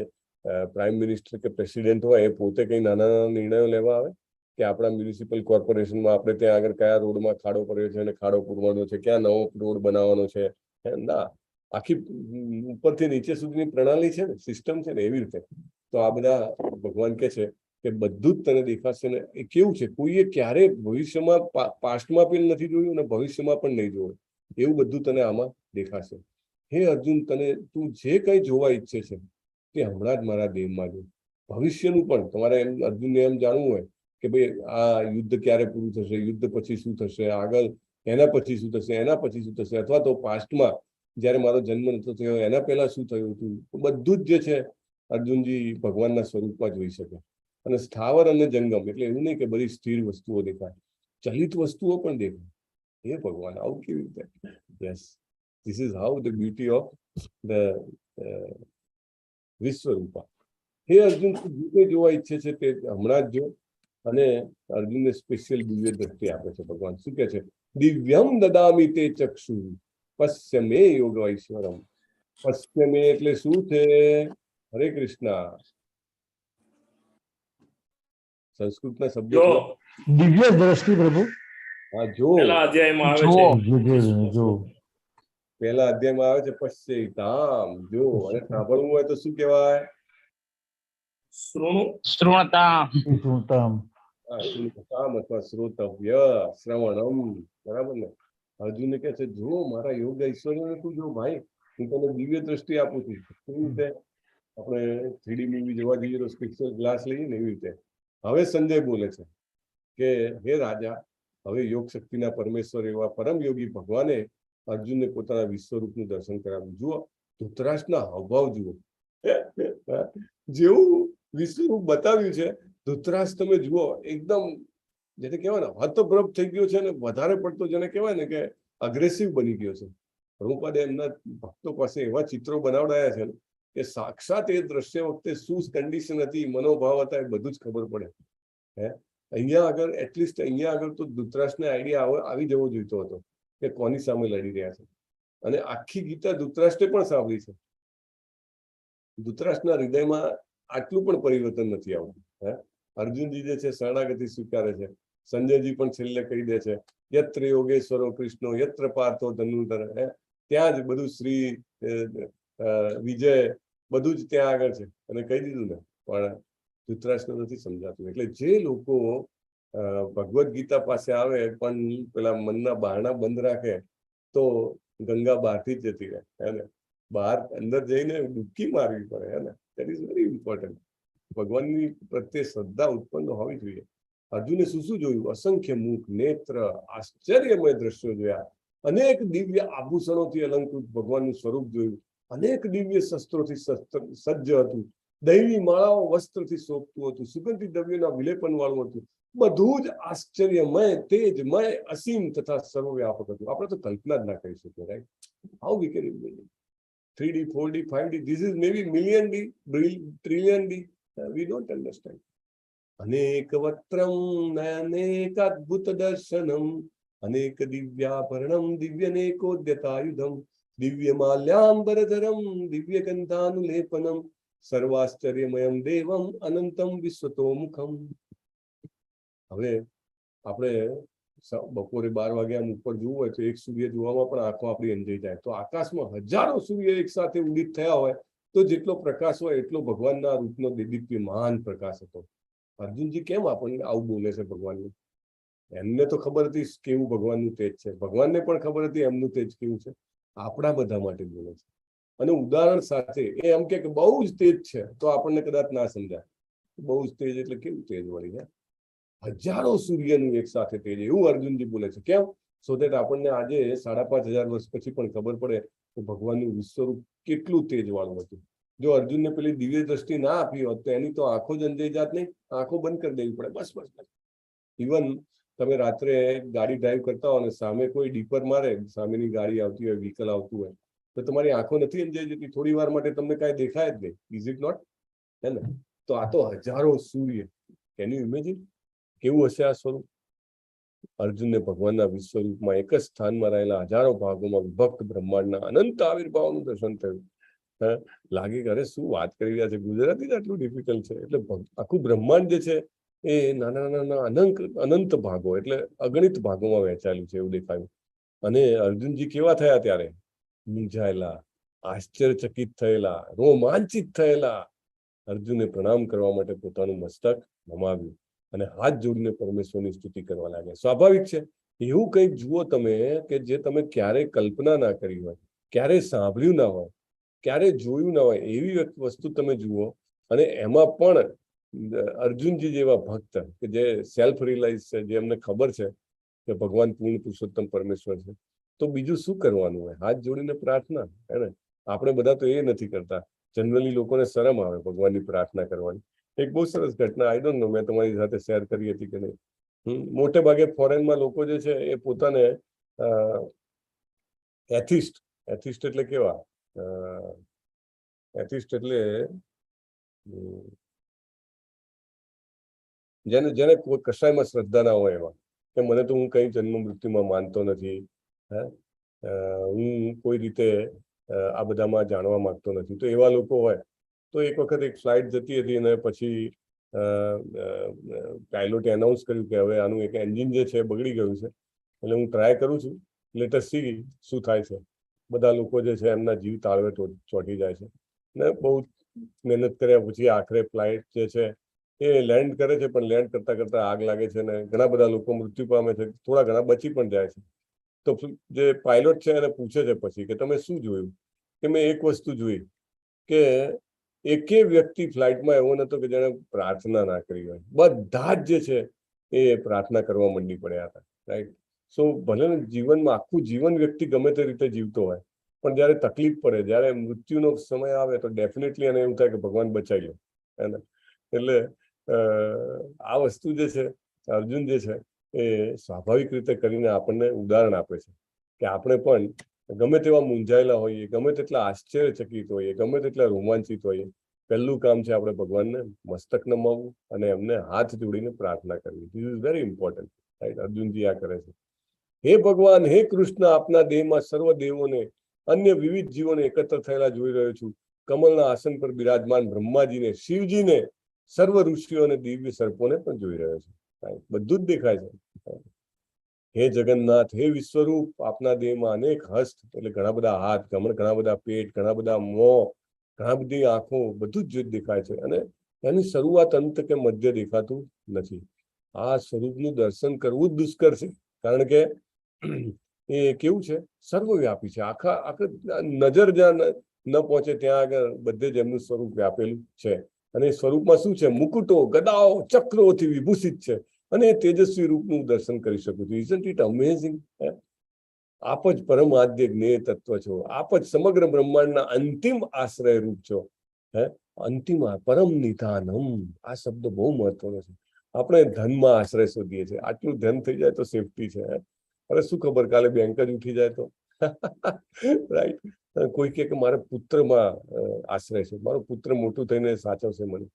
Speaker 2: પ્રાઇમ મિનિસ્ટર કે પ્રેસિડેન્ટ હોય એ પોતે કઈ નાના નાના નિર્ણયો લેવા આવે કે આપણા મ્યુનિસિપલ કોર્પોરેશનમાં આપણે ત્યાં આગળ કયા રોડમાં ખાડો પડ્યો છે અને ખાડો પૂરવાનો છે, ક્યાં નવો રોડ બનાવવાનો છે, ના, આખી ઉપરથી નીચે સુધીની પ્રણાલી છે ને, સિસ્ટમ છે ને, એવી રીતે. તો આ બધા ભગવાન કહે છે કે બધું જ તને દેખાશે ને. એ કેવું છે, કોઈએ ક્યારે ભવિષ્યમાં પાસ્ટમાં પણ નથી જોયું અને ભવિષ્યમાં પણ નહીં જોયું, એવું બધું તને આમાં દેખાશે. હે અર્જુન, તું જે કઈ જોવા ઈચ્છે છે તે હમણાં જ મારા દેહમાં જો. ભવિષ્યનું પણ તમારે એમ અર્જુનને એમ જાણવું હોય કે ભાઈ આ યુદ્ધ ક્યારે પૂરું થશે, યુદ્ધ પછી શું થશે, આગળ એના પછી શું થશે, એના પછી શું થશે, અથવા તો પાસ્ટમાં જયારે મારો જન્મ નતો થયો એના પહેલા શું થયું હતું, બધું જ જે છે અર્જુનજી ભગવાનના સ્વરૂપમાં જોઈ શકે. અને સ્થાવર અને જંગમ એટલે એવું નહીં કે બધી સ્થિર વસ્તુઓ દેખાય, ચલિત વસ્તુઓ પણ દેખાય. હે ભગવાન, આવું કેવી રીતે? Yes, this is how the beauty of the વિશ્વરૂપા. હે અર્જુન, તું જે કંઈ જોવા ઈચ્છે છે તે હમણાં જ જો. અને અર્જુનને સ્પેશિયલ દિવ્ય દ્રષ્ટિ આપે છે ભગવાન. શું કહે છે? દિવ્યમ દદામી તે ચક્ષુ પશ્ય મે યોગૈશ્વરમ. પશ્ય મે એટલે શું છે? હરે કૃષ્ણ. સંસ્કૃતના શબ્દો
Speaker 5: દિવ્ય દ્રષ્ટિ પ્રભુ.
Speaker 2: હા, જો
Speaker 7: પેલા અધ્યાયમાં આવે છે.
Speaker 5: જો
Speaker 2: પહેલા અધ્યાયમાં આવે છે પશ્ચૈતામ. જો અને સાંભળવું હોય તો શું કહેવાય?
Speaker 3: શ્રુણતામ.
Speaker 5: શ્રુતમ.
Speaker 2: શ્રુતતામ અથવા શ્રોતવ્ય, શ્રવણમ. બરાબર ને? અર્જુનને કહે છે જો મારા યોગ ઐશ્વર્યને તું જો ભાઈ, હું તને દિવ્ય દ્રષ્ટિ આપું છું. કેવી રીતે? આપણે 3D મૂવી જોવા જઈએ તો પિક્ચર ગ્લાસ લઈએ ને એવી રીતે. હવે સંજય બોલે છે કે હે રાજા, હવે યોગ શક્તિના પરમેશ્વર એવા પરમ યોગી ભગવાને અર્જુનને પોતાના વિશ્વરૂપનું દર્શન કરાવ્યું. જુઓ, ધૃતરાષ્ટ્રના હાવભાવ જુઓ. જેવું વિશ્વરૂપ બતાવ્યું છે, ધૃતરાષ્ટ્ર તમે જુઓ એકદમ જેને કહેવાય ને હતપ્રભ થઈ ગયો છે ને, વધારે પડતો જેને કહેવાય ને કે અગ્રેસિવ બની ગયો છે. પ્રભુપાદે એમના ભક્તો પાસે એવા ચિત્રો બનાવડાયા છે કે સાક્ષાત એ દ્રશ્ય વખતે શું કન્ડિશન હતી, મનોભાવ હતા, એ બધું જ ખબર પડે. અહીંયા આગળ એટલીસ્ટ અહીંયા આગળ તો ધૃતરાષ્ટ્રને આઈડિયા આવી જવો જોઈતો હતો કે કોની સામે લડી રહ્યા છે. અને આખી ગીતા ધૃતરાષ્ટ્રે પણ સાંભળી છે. ધૃતરાષ્ટ્રના હૃદયમાં આટલું પણ પરિવર્તન નથી આવતું. અર્જુનજી જે છે શરણાગતિ સ્વીકારે છે. સંજયજી પણ છેલ્લે કહી દે છે યત્ર યોગેશ્વરો કૃષ્ણો યત્ર પાર્થો ધનુર્ધર. ત્યાં જ બધું શ્રી વિજય બધું જ ત્યાં આગળ છે. અને કહી દીધું ને, પણ ધૃતરાષ્ટ્ર નથી સમજાતું. એટલે જે લોકો ભગવદ્ ગીતા પાસે આવે પણ પેલા મનના બહારણા બંધ રાખે તો ગંગા બહારથી જ જતી રહે. હે ને? બહાર અંદર જઈને ડૂબકી મારવી પડે. હે ને? That is very important. ભગવાનની પ્રત્યે શ્રદ્ધા ઉત્પન્ન હોવી જોઈએ. અર્જુને શું શું જોયું? અસંખ્ય મુખ, નેત્ર, આશ્ચર્યમય દ્રશ્યો જોયા. અનેક દિવ્ય આભૂષણોથી અલંકૃત ભગવાનનું સ્વરૂપ જોયું. અનેક દિવ્ય શસ્ત્રોથી સજ્જ હતું. દૈવી માળાઓ વસ્ત્રથી શોભતું હતું. સુગંધિત દ્રવ્યોના વિલેપન વાળું હતું. બધું જ આશ્ચર્યમય, તેજમય, અસીમ તથા સર્વવ્યાપક હતું. આપણે તો કલ્પના જ ના કરી શકીએ. Right? How we can imagine 3D, 4D, 5D, this is maybe million D, trillion D. We don't understand. અનેક વક્ત્રમ નયનેકાદ્ભુત દર્શનમ અનેક દિવ્યાભરણમ દિવ્યનેકોદ્યતાયુધમ દિવ્ય માલ્યાંબરધરમ દિવ્ય ગંધાનુલેપનમ સર્વાશ્ચર્યમયમ દેવમ અનંતમ વિશ્વતોમુખમ. હવે આપણે બપોરે 12 વાગ્યા ઉપર જોવું હોય તો એક સૂર્ય જોવામાં પણ આંખો આપણી અંજાઈ જાય. તો આકાશમાં હજારો સૂર્ય એક સાથે ઉદિત થયા હોય તો જેટલો પ્રકાશ હોય એટલો ભગવાનના રૂપનો દેદીપ્યમાન પ્રકાશ હતો. અર્જુનજી કેમ આપણને આવું બોલે છે ભગવાનનું? એમને તો ખબર હતી કેવું ભગવાનનું તેજ છે. ભગવાનને પણ ખબર હતી એમનું તેજ કેવું છે. આપણા બધા માટે બોલે છે. અને ઉદાહરણ સાથે એ એમ કે બહુ જ તેજ છે તો આપણને કદાચ ના સમજાય. બહુ જ તેજ એટલે કેવું તેજ વળી જાય? હજારો સૂર્યનું એક સાથે તેજ, એવું અર્જુનજી બોલે છે. કેમ? સો દેટ આપણને આજે 5,500 વર્ષ પછી પણ ખબર પડે કે ભગવાનનું વિશ્વરૂપ કેટલું તેજ વાળું હતું. જો અર્જુનને પેલી દિવ્ય દ્રષ્ટિ ના આપી હોત તો એની તો આંખો જ અંજાઈ જાત નહીં. આંખો બંધ કરી દેવી પડે. બસ બસ બસ. ઇવન તમે રાત્રે ગાડી ડ્રાઈવ કરતા હો અને સામે કોઈ ડીપર મારે, સામેની ગાડી આવતી હોય, વ્હીકલ આવતું હોય, તો તમારી આંખો નથી અંજાઈ જતી? થોડી વાર માટે તમને કાંઈ દેખાય જ નહીં. Is it not? હે ને? તો આ તો હજારો સૂર્ય. કેન યુ ઇમેજિન કેવું હશે આ સ્વરૂપ? અર્જુનને ભગવાનના વિશ્વરૂપમાં એક જ સ્થાનમાં રહેલા હજારો ભાગોમાં વિભક્ત બ્રહ્માંડના અનંત આવિર્ભાવનું દર્શન થયું. લાગે કે અરે શું વાત કરી રહ્યા છે, ગુજરાતી જ આટલું ડિફિકલ્ટ છે. એટલે આખું બ્રહ્માંડ જે છે એ નાના નાના અનંત ભાગો એટલે અગણિત ભાગોમાં વહેંચાયેલું છે એવું દેખાયું. અને અર્જુનજી કેવા થયા ત્યારે? મૂંઝાયેલા, આશ્ચર્યચકિત થયેલા, રોમાંચિત થયેલા. અર્જુને પ્રણામ કરવા માટે પોતાનું મસ્તક નમાવ્યું અને હાથ જોડીને પરમેશ્વરની સ્તુતિ કરવા લાગ્યા. સ્વાભાવિક છે. એવું કંઈક જુઓ તમે કે જે તમે ક્યારેય કલ્પના ના કરી હોય, ક્યારેય સાંભળ્યું ના હોય, ક્યારે જોયું ના હોય એવી વસ્તુ તમે જુઓ. અને એમાં પણ અર્જુનજી જેવા ભક્ત કે જે સેલ્ફ રિયલાઇઝ છે, જે એમને ખબર છે કે ભગવાન પૂર્ણ પુરુષોત્તમ પરમેશ્વર છે, તો બીજું શું કરવાનું હોય? હાથ જોડીને પ્રાર્થના. હે ને? આપણે બધા તો એ નથી કરતા. જનરલી લોકોને શરમ આવે ભગવાનની પ્રાર્થના કરવાની. એક બહુ સરસ ઘટના, આઈ ડોન્ટ નો, મેં તમારી સાથે શેર કરી હતી કે નહીં. મોટે ભાગે ફોરેનમાં લોકો જે છે એ પોતાને એથિસ્ટ એટલે કેવા? એથિસ્ટ એટલે જેને કોઈ કશાયમાં શ્રદ્ધા ના હોય એવા, કે મને તો હું કઈ જન્મ મૃત્યુમાં માનતો નથી, હું કોઈ રીતે આ બધામાં જાણવા માંગતો નથી. તો એવા લોકો હોય તો એક વખત એક ફ્લાઇટ જતી હતી અને પછી પાયલોટે એનાઉન્સ કર્યું કે હવે આનું એક એન્જિન જે છે બગડી ગયું છે, એટલે હું ટ્રાય કરું છું, લેટ અસ સી શું થાય છે. બધા લોકો જે છે એમના જીવ તાળવે ચોંટી જાય છે ને બહુ મહેનત કર્યા પછી આખરે ફ્લાઇટ જે છે એ લેન્ડ કરે છે, પણ લેન્ડ કરતા કરતા આગ લાગે છે ને ઘણા બધા લોકો મૃત્યુ પામે છે, થોડા ઘણા બચી પણ જાય છે. તો જે પાયલોટ છે એને પૂછે છે પછી કે તમે શું જોયું? કે મેં એક વસ્તુ જોઈ કે એકે વ્યક્તિ ફ્લાઇટમાં એવો નતો કે જેને પ્રાર્થના ના કરી હોય. બધા જ જે છે એ પ્રાર્થના કરવા માંડી પડ્યા હતા, રાઈટ? સો ભલે ને જીવનમાં આખું જીવન વ્યક્તિ ગમે તે રીતે જીવતો હોય, પણ જયારે તકલીફ પડે, જયારે મૃત્યુનો સમય આવે તો ડેફિનેટલી એને એવું થાય કે ભગવાન બચાવી લો, હે ને? એટલે આ વસ્તુ જે છે અર્જુન જે છે એ સ્વાભાવિક રીતે કરીને આપણને ઉદાહરણ આપે છે કે આપણે પણ ગમે તેવા મૂંઝાયેલા હોઈએ, ગમે તેટલા આશ્ચર્યચકિત હોઈએ, ગમે તેટલા રોમાંચિત હોઈએ, પહેલું કામ છે આપણે ભગવાનને મસ્તક નમાવવું અને એમને હાથ જોડીને પ્રાર્થના કરવી. This is very important, right? અર્જુનજી આ કરે છે. હે ભગવાન, હે કૃષ્ણ, આપના દેહમાં સર્વ દેવોને, અન્ય વિવિધ જીવોને એકત્ર થયેલા જોઈ રહ્યો છું. કમલના આસન પર બિરાજમાન બ્રહ્માજીને, શિવજીને, સર્વ ઋષિઓ અને દિવ્ય સર્પોને પણ જોઈ રહ્યો છે. બધું જ દેખાય છે. હે જગન્નાથ, હે વિશ્વરૂપ, આપના દેહમાં અનેક હસ્ત, એટલે ઘણા બધા હાથ, ઘણા બધા પેટ, ઘણા બધા મોં, ઘણા બધી આંખો, બધું જ દેખાય છે અને એની શરૂઆત અંત કે મધ્ય દેખાતું નથી. આ સ્વરૂપનું દર્શન કરવું જ દુષ્કર છે, કારણ કે એ કેવું છે, સર્વવ્યાપી છે. આખા નજર જ્યાં ન પહોંચે ત્યાં આગળ બધે જ એમનું સ્વરૂપ વ્યાપેલું છે. અને એ સ્વરૂપમાં શું છે? મુકુટો, ગદાઓ, ચક્રોથી વિભૂષિત છે અને એ તેજસ્વી રૂપનું દર્શન કરી શકું છું. Isn't it amazing? આપ જ પરમ આદ્ય જ્ઞેય તત્વ છો. આપ જ સમગ્ર બ્રહ્માંડના અંતિમ આશ્રય રૂપ છો. અંતિમ પરમ નિધાનમ, આ શબ્દ બહુ મહત્વનો છે. આપણે ધનમાં આશ્રય શોધીએ છીએ. આટલું ધન થઈ જાય તો સેફટી છે. અરે શું ખબર કાલે બેંક જ ઉઠી જાય તો, રાઈટ? કોઈ કે મારા પુત્રમાં આશ્રય છે, મારો પુત્ર મોટું થઈને સાચવશે મને.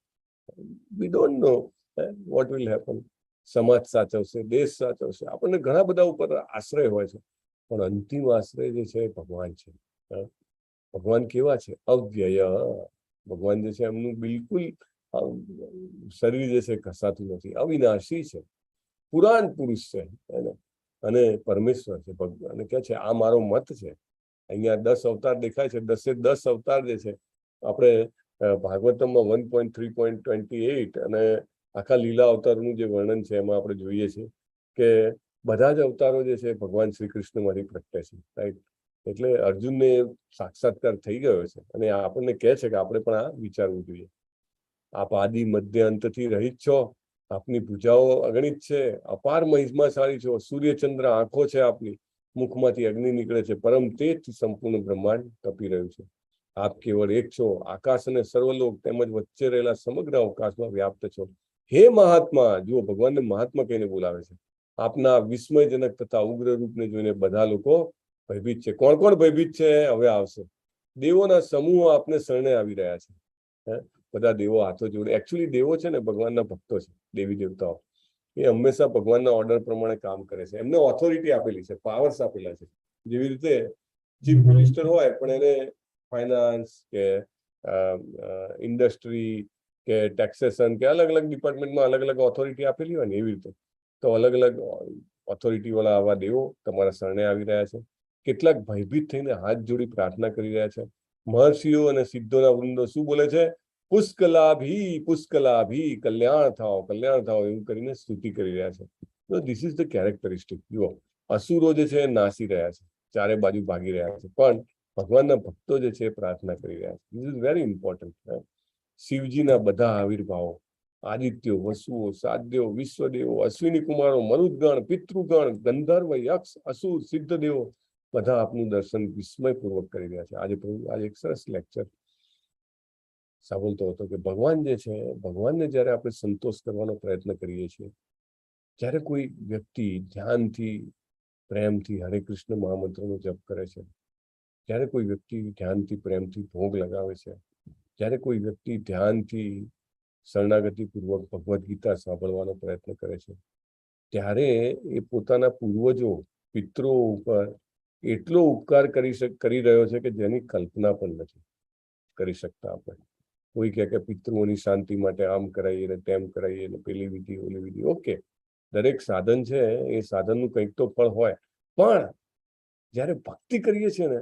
Speaker 2: વી don't know what will happen. સમાજ સાચવશે, દેશ સાચવશે, આપણને ઘણા બધા ઉપર આશ્રય હોય છે, પણ અંતિમ આશ્રય જે છે ભગવાન છે. ભગવાન કેવા છે? અવ્યય. ભગવાન જે છે એમનું બિલકુલ શરીર જે છે ઘસાતું નથી, અવિનાશી છે, પુરાણ પુરુષ છે અને પરમેશ્વર છે. ભગવાન કે છે આ મારો મત છે. અહીંયા 10 અવતાર દેખાય છે, 10 અવતાર જે છે આપણે ભાગવતમમાં 1.3.28 અને આખા લીલા અવતારનું જે વર્ણન છે એમાં આપણે જોઈએ છીએ કે બધા જ અવતારો જે છે ભગવાન શ્રી કૃષ્ણમાંથી પ્રગટે છે, રાઈટ? એટલે અર્જુનને સાક્ષાત્કાર થઈ ગયો છે અને આપણને કહે છે કે આપણે પણ આ વિચારવું જોઈએ. આપ આદિ મધ્ય અંતથી રહિત છો, આપની ભુજાઓ અગણિત છે, અપાર મહિમાશાળી છો, સૂર્યચંદ્ર આંખો છે આપની, મુખમાંથી અગ્નિ નીકળે છે, પરમ તેજથી સંપૂર્ણ બ્રહ્માંડ તપી રહ્યું છે. આપ કેવળ એક છો, આકાશ અને સર્વલોક તેમજ વચ્ચે રહેલા સમગ્ર અવકાશમાં વ્યાપ્ત છો. હે મહાત્મા, જુઓ ભગવાનને મહાત્મા કહીને બોલાવે છે. આપના વિસ્મયજનક તથા ઉગ્ર રૂપને જોઈને બધા લોકો ભયભીત છે. કોણ કોણ ભયભીત છે? હવે આવશે. દેવોના સમૂહો આપને શરણે આવી રહ્યા છે. બધા દેવો હાથો જોડે. એકચ્યુઅલી દેવો છે ને ભગવાનના ભક્તો છે, દેવી દેવતાઓ. એ હંમેશા ભગવાનના ઓર્ડર પ્રમાણે કામ કરે છે. એમને ઓથોરિટી આપેલી છે, પાવર્સ આપેલા છે. જેવી રીતે ચીફ મિનિસ્ટર હોય પણ એને ફાઇનાન્સ કે ઇન્ડસ્ટ્રી કે ટેક્સેશન કે અલગ અલગ ડિપાર્ટમેન્ટમાં અલગ અલગ ઓથોરિટી આપેલી હોય ને, એવી રીતે તો અલગ અલગ ઓથોરિટી વાળા આવા દેવો તમારા શરણે આવી રહ્યા છે. કેટલાક ભયભીત થઈને હાથ જોડી પ્રાર્થના કરી રહ્યા છે. મહર્ષિઓ અને સિદ્ધોના વૃંદો શું બોલે છે? પુષ્કલાભી કલ્યાણ થાઓ એવું કરીને સ્તુતિ કરી રહ્યા છે. તો ધીસ ઇઝ ધ કેરેક્ટરિસ્ટિક. જુઓ, અસુરો જે છે નાસી રહ્યા છે, ચારે બાજુ ભાગી રહ્યા છે, પણ ભગવાનના ભક્તો જે છે પ્રાર્થના કરી રહ્યા છે. This is very important. શિવજીના બધા આવિર્ભાવો, આદિત્યો, વસુઓ, સાધ્યો, વિશ્વદેવો, અશ્વિની કુમારો, મરુદગણ, પિતૃગણ, ગંધર્વ, યક્ષ, અસુર, સિદ્ધ દેવો બધા આપનું દર્શન વિસ્મયપૂર્વક કરી રહ્યા છે. આજે એક સરસ લેક્ચર સાંભળતો હતો કે ભગવાન જે છે, ભગવાનને જ્યારે આપણે સંતોષ કરવાનો પ્રયત્ન કરીએ છીએ, જ્યારે કોઈ વ્યક્તિ ધ્યાનથી પ્રેમથી હરે કૃષ્ણ મહામંત્રનો જપ કરે છે, જ્યારે કોઈ વ્યક્તિ ધ્યાનથી પ્રેમથી ભોગ લગાવે છે, જ્યારે કોઈ વ્યક્તિ ધ્યાનથી શરણાગતિપૂર્વક ભગવદ્ ગીતા સાંભળવાનો પ્રયત્ન કરે છે, ત્યારે એ પોતાના પૂર્વજો પિતૃઓ ઉપર એટલો ઉપકાર કરી રહ્યો છે કે જેની કલ્પના પણ નથી કરી શકતા આપણે. કોઈ કહે કે પિતૃઓની શાંતિ માટે આમ કરાવીએ ને તેમ કરાવીએ ને પેલી વિધિ ઓલી વિધિ. ઓકે, દરેક સાધન છે એ સાધનનું કંઈક તો ફળ હોય, પણ જ્યારે ભક્તિ કરીએ છીએ ને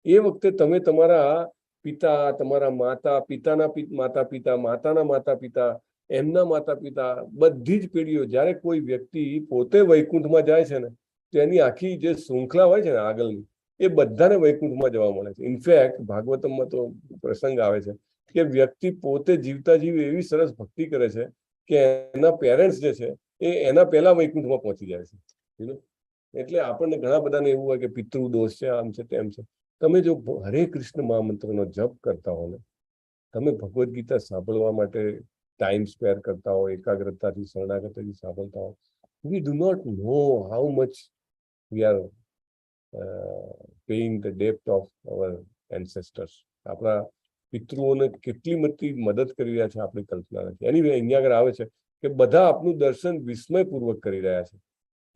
Speaker 2: એ વખતે તમે તમારા પિતા, તમારા માતા પિતાના માતા પિતા, માતાના માતા પિતા, એમના માતા પિતા, બધી જ પેઢીઓ, જ્યારે કોઈ વ્યક્તિ પોતે વૈકુંઠમાં જાય છે ને, તો એની આખી જે શૃંખલા હોય છે ને આગળની, એ બધાને વૈકુંઠમાં જવા મળે છે. ઇનફેક્ટ ભાગવતમમાં તો પ્રસંગ આવે છે કે વ્યક્તિ પોતે જીવતા જીવ એવી સરસ ભક્તિ કરે છે કે એના પેરેન્ટ્સ જે છે એ એના પહેલા વૈકુંઠમાં પહોંચી જાય છે. એટલે આપણને ઘણા બધાને એવું હોય કે પિતૃ દોષ છે, આમ છે, તેમ છે. તમે જો હરે કૃષ્ણ મહામંત્રનો જપ કરતા હો ને, તમે ભગવદ્ ગીતા સાંભળવા માટે ટાઈમ સ્પેર કરતા હો, એકાગ્રતાથી શરણાગતિથી સાંભળતા હો, we do not know how much we are paying the debt of our ancestors. આપણા પિતૃઓને કેટલી મોટી મદદ કરી રહ્યા છે આપણી કલ્પના નથી. એની અહીંયા આગળ આવે છે કે બધા આપનું દર્શન વિસ્મયપૂર્વક કરી રહ્યા છે.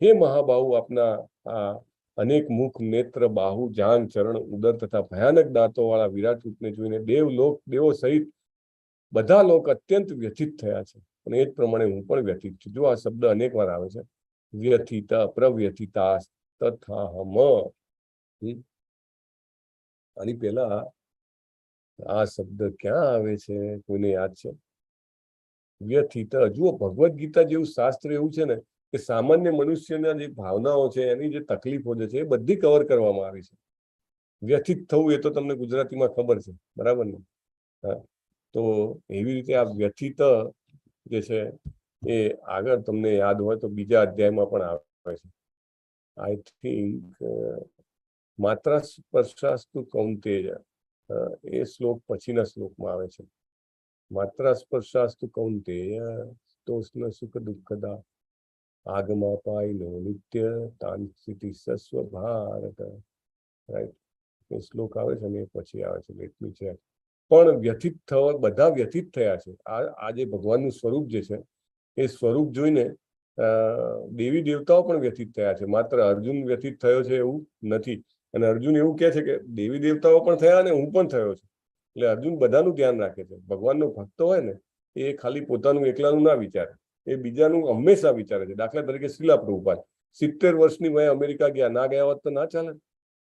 Speaker 2: હે મહાબાહુ, આપના આ અનેક મુખ, નેત્ર, બાહુ, જાંગ, ચરણ, ઉદર તથા ભયાનક દાંતો વાળા વિરાટ રૂપને જોઈને દેવો સહિત બધા લોક અત્યંત વ્યથિત થયા છે. અને એ જ પ્રમાણે હું પણ વ્યથિત છું. જો આ શબ્દ અનેક વાર આવે છે, વ્યથિત, પ્રવ્યથિતા તથા હમ. આની પહેલા આ શબ્દ ક્યાં આવે છે, કોઈને યાદ છે? વ્યથિત. જુઓ, ભગવદ્ ગીતા જેવું શાસ્ત્ર એવું છે ને કે સામાન્ય મનુષ્યના જે ભાવનાઓ છે, એની જે તકલીફો જે છે, એ બધી કવર કરવામાં આવી છે. વ્યથિત થવું એ તો તમને ગુજરાતીમાં ખબર છે, બરાબર ને? હા, તો એવી રીતે આ વ્યથિત જે છે એ આગળ તમને યાદ હોય તો બીજા અધ્યાયમાં પણ આવે છે. આઈ થિંક માત્રા સ્પર્શાસ્તુ કૌંતેય, એ શ્લોક પછીના શ્લોકમાં આવે છે. માત્રા સ્પર્શાસ્તુ કૌંતેય તોષ્ણ સુખ દુઃખદા આગમાપાયનો નિત્ય તાંસિતિ સસ્વ ભારત. રાઈટ, એ શ્લોક આવે છે ને એ પછી આવે છે. એટલું છે. પણ વ્યથિત થવા, બધા વ્યથિત થયા છે. આ જે ભગવાનનું સ્વરૂપ જે છે એ સ્વરૂપ જોઈને દેવી દેવતાઓ પણ વ્યથિત થયા છે. માત્ર અર્જુન વ્યથિત થયો છે એવું નથી. અને અર્જુન એવું કહે છે કે દેવી દેવતાઓ પણ થયા અને હું પણ થયો છું. એટલે અર્જુન બધાનું ધ્યાન રાખે છે. ભગવાનનો ભક્ત હોય ને એ ખાલી પોતાનું એકલાનું ના વિચારે, એ બીજાનું હંમેશા વિચારે છે. દાખલા તરીકે શીલા પ્રભુપાદ 70 વર્ષની વયે અમેરિકા ગયા, ના ગયા હોત તો ના ચાલે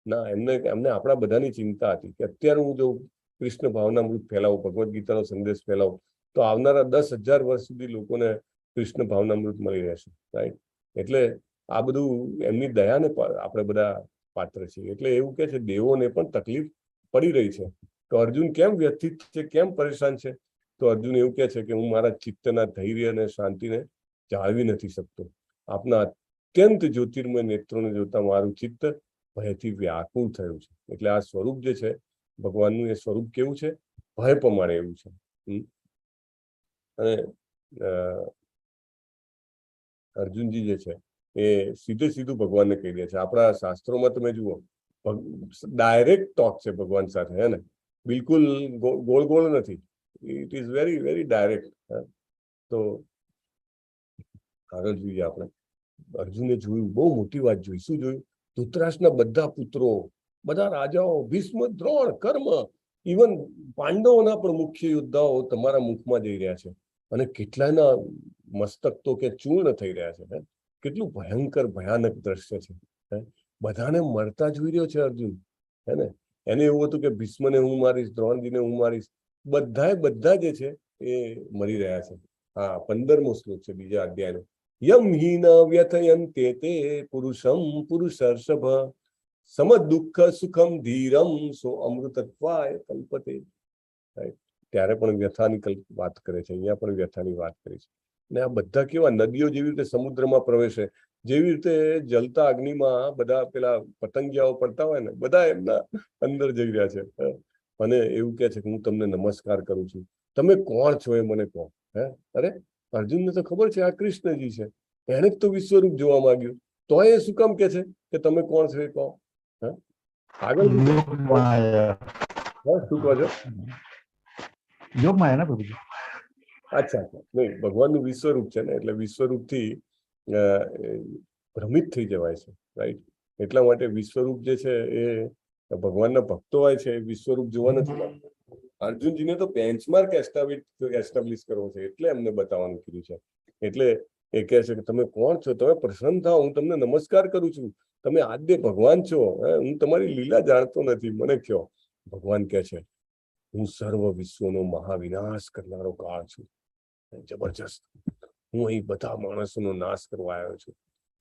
Speaker 2: ના. એમને આપણા બધાની ચિંતા હતી કે અત્યારે હું જો કૃષ્ણ ભાવનામૃત ફેલાવું, ભગવદ્ ગીતાનો સંદેશ ફેલાવું, તો આવનારા 10,000 વર્ષ સુધી લોકોને કૃષ્ણ ભાવનામૃત મળી રહેશે. રાઈટ, એટલે આ બધું એમની દયાને આપણે બધા પાત્ર છીએ. એટલે એવું કે છે દેવોને પણ તકલીફ પડી રહી છે. તો અર્જુન કેમ વ્યથિત છે, કેમ પરેશાન છે? તો અર્જુન એવું કહે છે કે હું મારા ચિત્તના ધૈર્ય અને શાંતિને જાળવી નથી શકતો. આપના અત્યંત જ્યોતિર્મય નેત્રોને જોતા મારું ચિત્ત ભયથી વ્યાકુળ થયું છે. એટલે આ સ્વરૂપ જે છે ભગવાનનું, એ સ્વરૂપ કેવું છે? ભય પ્રમાણે એવું છે. અને અર્જુનજી જે છે એ સીધું ભગવાનને કહી દે છે. આપણા શાસ્ત્રોમાં તમે જુઓ, ડાયરેક્ટ ટોક છે ભગવાન સાથે, હે ને? બિલકુલ ગોળ ગોળ નથી. It is very very direct. તો આગળ જોઈએ આપણે. અર્જુને જોયું, બહુ મોટી વાત જોઈ. શું જોયું? ધૃતરાષ્ટ્રના બધા પુત્રો, બધા રાજાઓ, ભીષ્મ, દ્રોણ, કર્મ, ઇવન પાંડવોના પણ મુખ્ય યોદ્ધાઓ તમારા મુખમાં જઈ રહ્યા છે. અને કેટલાના મસ્તક તો કે ચૂર્ણ થઈ રહ્યા છે. કેટલું ભયંકર ભયાનક દ્રશ્ય છે. બધાને મરતા જોઈ રહ્યો છે અર્જુન, હે ને? એને એવું હતું કે ભીષ્મને હું મારીશ, દ્રોણજીને હું મારીશ. બધા જે છે એ મરી રહ્યા છે. હા, 15મો શ્લોક છે બીજા અધ્યાયનો. યમ હિ ન વ્યથયન્તે તે પુરુષમ પુરુષર્ષભ સમ દુઃખ સુખમ ધીરમ સો અમૃતત્વાય કલ્પતે. ત્યારે પણ વ્યથાની વાત કરે છે. અહીંયા પણ વ્યથાની વાત કરી છે. ને આ બધા કેવા નદીઓ જેવી રીતે સમુદ્રમાં પ્રવેશે, જેવી રીતે જલતા અગ્નિમાં બધા પેલા પતંગિયાઓ પડતા હોય ને, બધા એમના અંદર જઈ રહ્યા છે. અને એવું કહે છે કે હું તમને નમસ્કાર કરું છું. તમે કોણ છો એ મને કહો. અરે, અર્જુનને તો ખબર છે આ કૃષ્ણજી છે. એને જ તો વિશ્વરૂપ જોવા માંગ્યું, તો એ શું કામ કે છે કે તમે કોણ છો એ કહો? આગળ શું કહો છો?
Speaker 5: યોગમાયા ને પ્રભુજી.
Speaker 2: અચ્છા, નહીં, ભગવાનનું વિશ્વરૂપ છે ને, એટલે વિશ્વરૂપથી ભ્રમિત થઈ જવાય છે. રાઈટ, એટલા માટે વિશ્વરૂપ જે છે એ ભગવાનના ભક્તો હોય છે, વિશ્વરૂપ જોવા નથી માંગતા. અર્જુનજીને તો બેન્ચમાર્ક એસ્ટાબ્લિશ કરવો છે, એટલે એમને બતાવવાનું કીધું છે. એટલે એ કહે છે કે તમે કોણ છો? તમે પ્રસન્ન થાઓ, હું તમને નમસ્કાર કરું છું. તમે આદ્ય ભગવાન છો, હું તમારી લીલા જાણતો નથી, મને કહો. ભગવાન કહે છે હું સર્વ વિશ્વનો મહાવિનાશ કરનારો કાળ છું. જબરજસ્ત. હું અહીં બધા માણસોનો નાશ કરવા આવ્યો છું.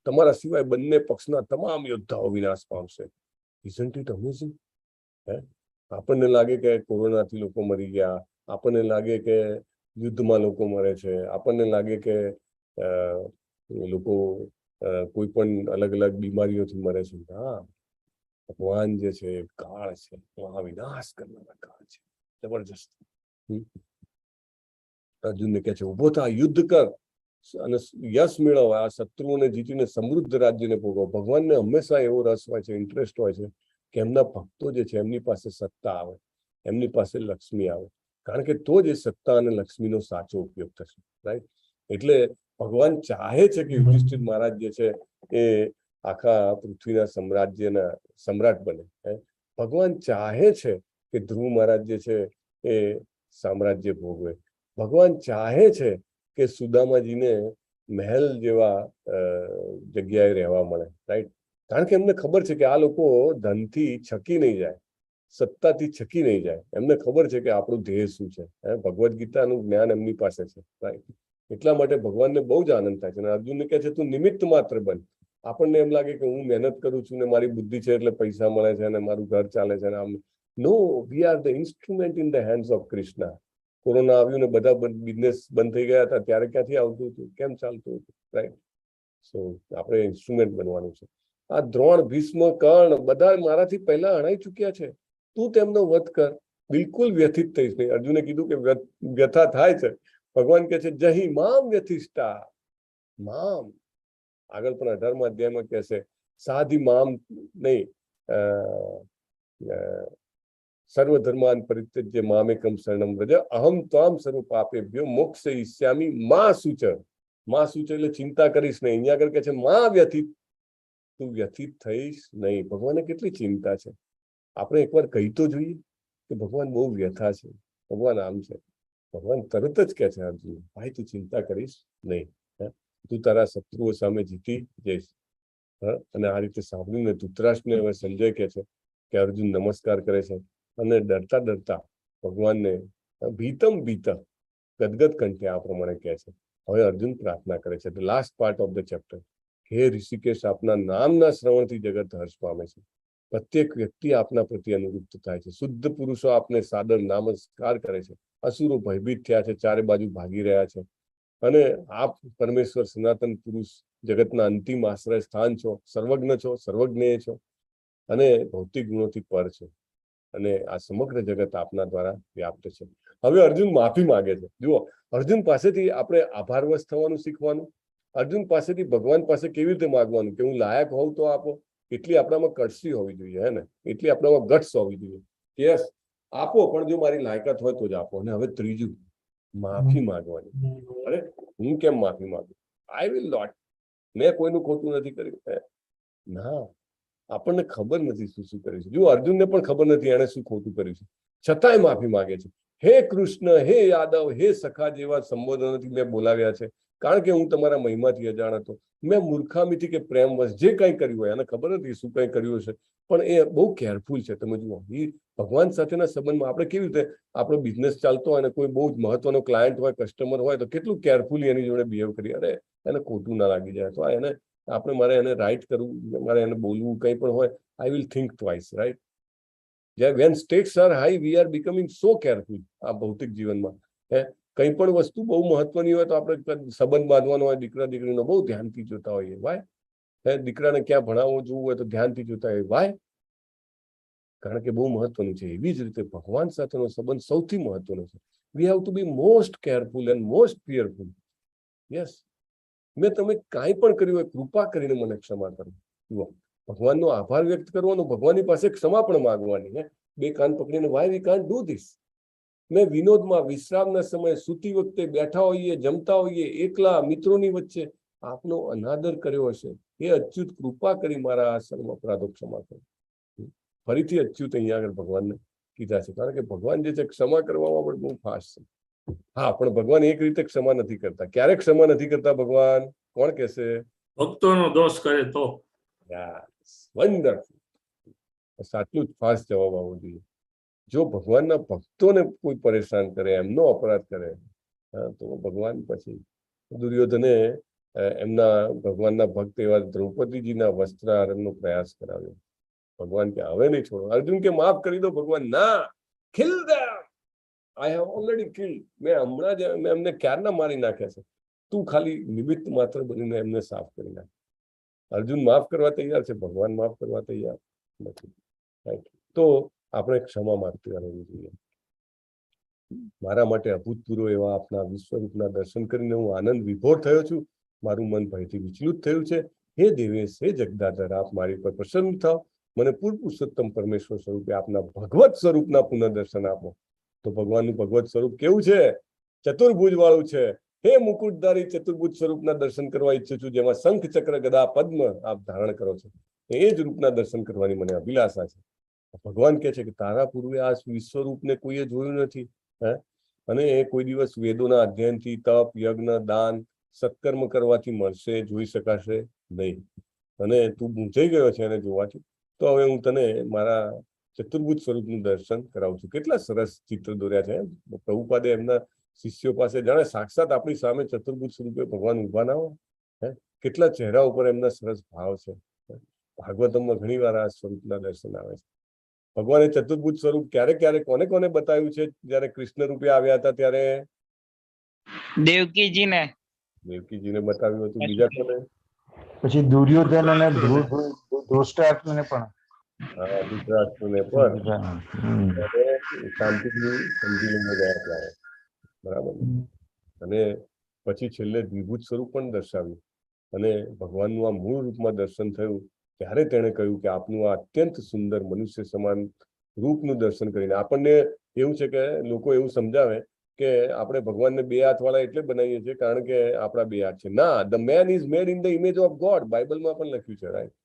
Speaker 2: તમારા સિવાય બંને પક્ષના તમામ યોદ્ધાઓ વિનાશ પામશે. Isn't it amazing? આપણને લાગે કે કોરોનાથી લોકો મરી ગયા, આપણને લાગે કે યુદ્ધમાં લોકો મરે છે, આપણને લાગે કે લોકો કોઈ પણ અલગ અલગ બીમારીઓથી મરે છે. હા, ભગવાન જે છે કાળ છે, મહાવિનાશ કરનારા કાળ છે. જબરજસ્ત. અર્જુનને કહે છે ઉભો થા, યુદ્ધ કર અને યશ મેળવ, આ શત્રુઓને જીતીને સમૃદ્ધ રાજ્યને ભોગવો. ભગવાનને હંમેશા એવો રસ હોય છે, ઇન્ટરેસ્ટ હોય છે કે એમના ભક્તો જે છે એમની પાસે સત્તા આવે, એમની પાસે લક્ષ્મી આવે, કારણ કે તો જ એ સત્તા અને લક્ષ્મીનો સાચો ઉપયોગ થશે. રાઈટ? એટલે ભગવાન ચાહે છે કે યુધિષ્ઠિર મહારાજ જે છે એ આખા પૃથ્વીના સામ્રાજ્યના સમ્રાટ બને. ભગવાન ચાહે છે કે ધ્રુવ મહારાજ જે છે એ સામ્રાજ્ય ભોગવે. ભગવાન ચાહે છે કે સુદામાજીને મહેલ જેવા જગ્યાએ રહેવા મળે. રાઈટ? કારણ કે એમને ખબર છે કે આ લોકો ધનથી છકી નહીં જાય, સત્તાથી છકી નહીં જાય. એમને ખબર છે કે આપણું ધ્યેય શું છે. ભગવદ્ ગીતાનું જ્ઞાન એમની પાસે છે. રાઈટ? એટલા માટે ભગવાનને બહુ જ આનંદ થાય છે. અને અર્જુનને કહે છે તું નિમિત્ત માત્ર બન. આપણને એમ લાગે કે હું મહેનત કરું છું ને મારી બુદ્ધિ છે એટલે પૈસા મળે છે અને મારું ઘર ચાલે છે. No, we are the instrument in the hands of Krishna. Corona આવ્યું ને બધા બિઝનેસ બંધ થઈ ગયા હતા, ત્યારે ક્યાંથી આવતું હતું, કેમ ચાલતું હતું? રાઈટ? સો આપણે ઇન્સ્ટ્રુમેન્ટ બનવાનું છે. આ દ્રોણ, ભીષ્મ, કર્ણ બધા મારાથી પહેલા અણાઈ ચુક્યા છે, તું તેમનો વધ કર. બિલકુલ વ્યથિત થઈશ નહીં. અર્જુને કીધું કે વ્યથા થાય છે. ભગવાન કહે છે જહી મામ વ્યથિષ્ઠા. મામ આગળ પણ 18મા અધ્યાયમાં કહેશે સાધી મામ નહીં, સર્વધર્માન પરિત્યજ્ય મામેકમ શરણમ વ્રજ અહમ ત્વામ સર્વ પાપેભ્યો મોક્ષયિષ્યામિ મા સૂચ. મા સૂચ એટલે ચિંતા કરીશ નહીં. અહીંયા આગળ કહે છે મા વ્યથિત, તું વ્યથિત થઈશ નહીં. ભગવાને કેટલી ચિંતા છે. આપણે એકવાર કહી તો જોઈએ કે ભગવાન બહુ વ્યથા છે, ભગવાન આમ છે. ભગવાન તરત જ કહે છે અર્જુન ભાઈ તું ચિંતા કરીશ નહીં, તું તારા શત્રુઓ સામે જીતી જઈશ. અને આ રીતે સાંભળીને ધૃતરાષ્ટ્રને હવે સંજય કહે છે કે અર્જુન નમસ્કાર કરે છે અને ડરતા ડરતા ભગવાનને ભીતમ ભીત ગદગદ કંઠે આ પ્રમાણે કહે છે. હવે અર્જુન પ્રાર્થના કરે છે. The last part of the chapter. હે ઋષિકેશ, આપના નામના શ્રવણથી જગત હર્ષ પામે છે. પ્રત્યેક વ્યક્તિ આપના પ્રત્યે અનુરૂપ થાય છે. શુદ્ધ પુરુષો આપને સાદર નમસ્કાર કરે છે. અસુરો ભયભીત થયા છે, ચારે બાજુ ભાગી રહ્યા છે. અને આપ પરમેશ્વર સનાતન પુરુષ જગતના અંતિમ આશ્રય સ્થાન છો, સર્વજ્ઞ છો, સર્વજ્ઞેય છો અને ભૌતિક ગુણોથી પર છો. અને આ સમગ્ર જગત આપના દ્વારા વ્યાપ્ત છે. હવે અર્જુન માફી માંગે છે. જુઓ, અર્જુન પાસેથી આપણે આભારવશ થવાનું શીખવાનું. અર્જુન પાસેથી ભગવાન પાસે કેવી રીતે માંગવાનું કે હું લાયક હોઉં તો આપો. એટલી આપણામાં કડસી હોવી જોઈએ, હે ને? એટલી આપણામાં ગટ્સ હોવી જોઈએ. યસ, આપો, પણ જો મારી લાયકાત હોય તો જ આપો. અને હવે ત્રીજું, માફી માંગવાની. અરે હું કેમ માફી માંગુ? I will not. મેં કોઈનું ખોટું નથી કર્યું. ના, આપણને ખબર નથી શું શું કર્યું છે. જો અર્જુનને પણ ખબર નથી એને શું ખોટું કર્યું છે, છતાંય માફી માંગે છે. હે કૃષ્ણ, હે યાદવ, હે સખા જેવા સંબોધનોથી મેં બોલાવ્યા છે, કારણ કે હું તમારા મહિમાથી અજાણ હતો. મેં મૂર્ખામીથી કે પ્રેમવશ જે કંઈ કર્યું હોય, એને ખબર નથી શું કંઈ કર્યું હશે, પણ એ બહુ કેરફુલ છે. તમે જુઓ, એ ભગવાન સાથેના સંબંધમાં આપણે કેવી રીતે આપણો બિઝનેસ ચાલતો હોય અને કોઈ બહુ જ મહત્વનો ક્લાયન્ટ હોય, કસ્ટમર હોય, તો કેટલું કેરફુલી એની જોડે બિહેવ કરીએ. અરે એને ખોટું ના લાગી જાય તો એને આપણે મારે એને રાઈટ કરવું, મારે એને બોલવું, કંઈ પણ હોય, I will think twice. Right? When stakes are high we are becoming so careful. આ ભૌતિક જીવનમાં કંઈ પણ વસ્તુ બહુ મહત્વની હોય તો આપણે સંબંધ બાંધવાનો હોય, દીકરા દીકરીનો, બહુ ધ્યાનથી જોતા હોઈએ. વાય? દીકરાને ક્યાં ભણાવવો જોવું હોય તો ધ્યાનથી જોતા હોય. વાય? કારણ કે બહુ મહત્વનું છે. એવી જ રીતે ભગવાન સાથેનો સંબંધ સૌથી મહત્વનો છે. We have to be most careful and most fearful. Yes, મેં તમે કાંઈ પણ કર્યું હોય, કૃપા કરીને મને ક્ષમા કરો. જુઓ, ભગવાનનો આભાર વ્યક્ત કરવાનો, ભગવાનની પાસે ક્ષમા પણ માંગવાની. બે કાન પકડીને why we can't do this. મેં વિનોદમાં, વિશ્રામના સમયે, સૂતી વખતે, બેઠા હોઈએ, જમતા હોઈએ, એકલા મિત્રોની વચ્ચે આપનો અનાદર કર્યો હશે, એ અચ્યુત કૃપા કરી મારા આ સર્વ અપરાધો ક્ષમા કરો. ફરીથી અચ્યુત અહીંયા આગળ ભગવાનને કીધા છે, કારણ કે ભગવાન જે છે ક્ષમા કરવામાં પણ બહુ ફાસ્ટ છે. હા, પણ ભગવાન એક રીતે ક્ષમા નથી કરતા. ક્યારેક ક્ષમા નથી કરતા ભગવાન? કોણ કહેશે?
Speaker 7: ભક્તોનો દોષ કરે તો.
Speaker 2: વન્ડરફુલ. સાચું જ ફાસ્ટ જવાબ આવવો જોઈએ. જો ભગવાનના ભક્તોને કોઈ પરેશાન કરે, એમનો અપરાધ કરે, તો ભગવાન પછી દુર્યોધને એમના ભગવાનના ભક્ત એવા દ્રૌપદીજીના વસ્ત્રાહરણનો પ્રયાસ કરાવ્યો. ભગવાન કે હવે નહીં છોડો. અર્જુન કે માફ કરી દો. ભગવાન ના, kill them, I have already killed. મેં હમણાં જ એમને ક્યારના મારી નાખ્યા છે. તું ખાલી નિમિત્ત માત્ર બનીને એમને સાફ કરી નાખ. અર્જુન માફ કરવા તૈયાર છે, ભગવાન માફ કરવા તૈયાર નથી. તો આપણે ક્ષમા માગતી રહેવી જોઈએ. મારા માટે અભૂતપૂર્વ એવા આપના વિશ્વરૂપના દર્શન કરીને હું આનંદ વિભોર થયો છું. મારું મન ભયથી વિચલિત થયું છે. હે દેવેશ, હે જગદાધર, આપ મારી પર પ્રસન્ન થાવ. મને પૂર્વ પુરુષોત્તમ પરમેશ્વર સ્વરૂપે આપના ભગવત સ્વરૂપના પુનઃદર્શન આપો. તો ભગવાનનું ભગવત સ્વરૂપ કેવું છે? ચતુર્ભુજ વાળું છે. હે મુકુટધારી ચતુર્ભુજ સ્વરૂપના દર્શન કરવા ઈચ્છું છું, જેમાં શંખ, ચક્ર, ગદા, પદ્મ આપ ધારણ કરો છો. એ જ રૂપના દર્શન કરવાની મને અભિલાષા છે. ભગવાન કહે છે કે તારા પૂર્વે આ વિશ્વરૂપને કોઈએ જોયું નથી. અને એ કોઈ દિવસ વેદોના અધ્યયનથી, તપ, યજ્ઞ, દાન, સત્કર્મ કરવાથી મળશે, જોઈ શકાશે નહીં. અને તું મૂંઝાઈ ગયો છે એને જોવાથી. તો હવે હું તને મારા ચતુર્ભુજ સ્વરૂપનું દર્શન કરાવું છું. કેટલા સરસ ચિત્ર દોર્યા છે. પ્રભુપાદે એમના શિષ્યો પાસે જાણે સાક્ષાત આપણી સામે ચતુર્ભુજ સ્વરૂપે ભગવાન ઉભા ના હોય. કેટલા ચહેરા ઉપર એમના સરસ ભાવ છે. ભાગવતમમાં ઘણી વાર આ સ્વરૂપના દર્શન આવે છે. ભગવાને ચતુર્ભુજ સ્વરૂપ ક્યારે ક્યારે કોને કોને બતાવ્યું છે? જયારે કૃષ્ણ રૂપે આવ્યા હતા ત્યારે
Speaker 3: દેવકીજીને
Speaker 2: બતાવ્યું હતું. બીજા કોને?
Speaker 5: પછી દુર્યોધન અને ધૃતરાષ્ટ્રને પણ.
Speaker 2: હા, ધૃતરાષ્ટ્રને પણ શાંતિથી સમજી લઈને ગયા ત્યારે. બરાબર. અને પછી છેલ્લે દ્વિભુજ સ્વરૂપ પણ દર્શાવ્યું. અને ભગવાનનું આ મૂળ રૂપમાં દર્શન થયું ત્યારે તેણે કહ્યું કે આપનું આ અત્યંત સુંદર મનુષ્ય સમાન રૂપનું દર્શન કરીને આપણને એવું છે કે લોકો એવું સમજાવે કે આપણે ભગવાનને બે હાથ વાળા એટલે બનાવીએ છીએ કારણ કે આપણા બે હાથ છે. ના, the man is made in the image of God. બાઇબલમાં પણ લખ્યું છે. રાઈટ.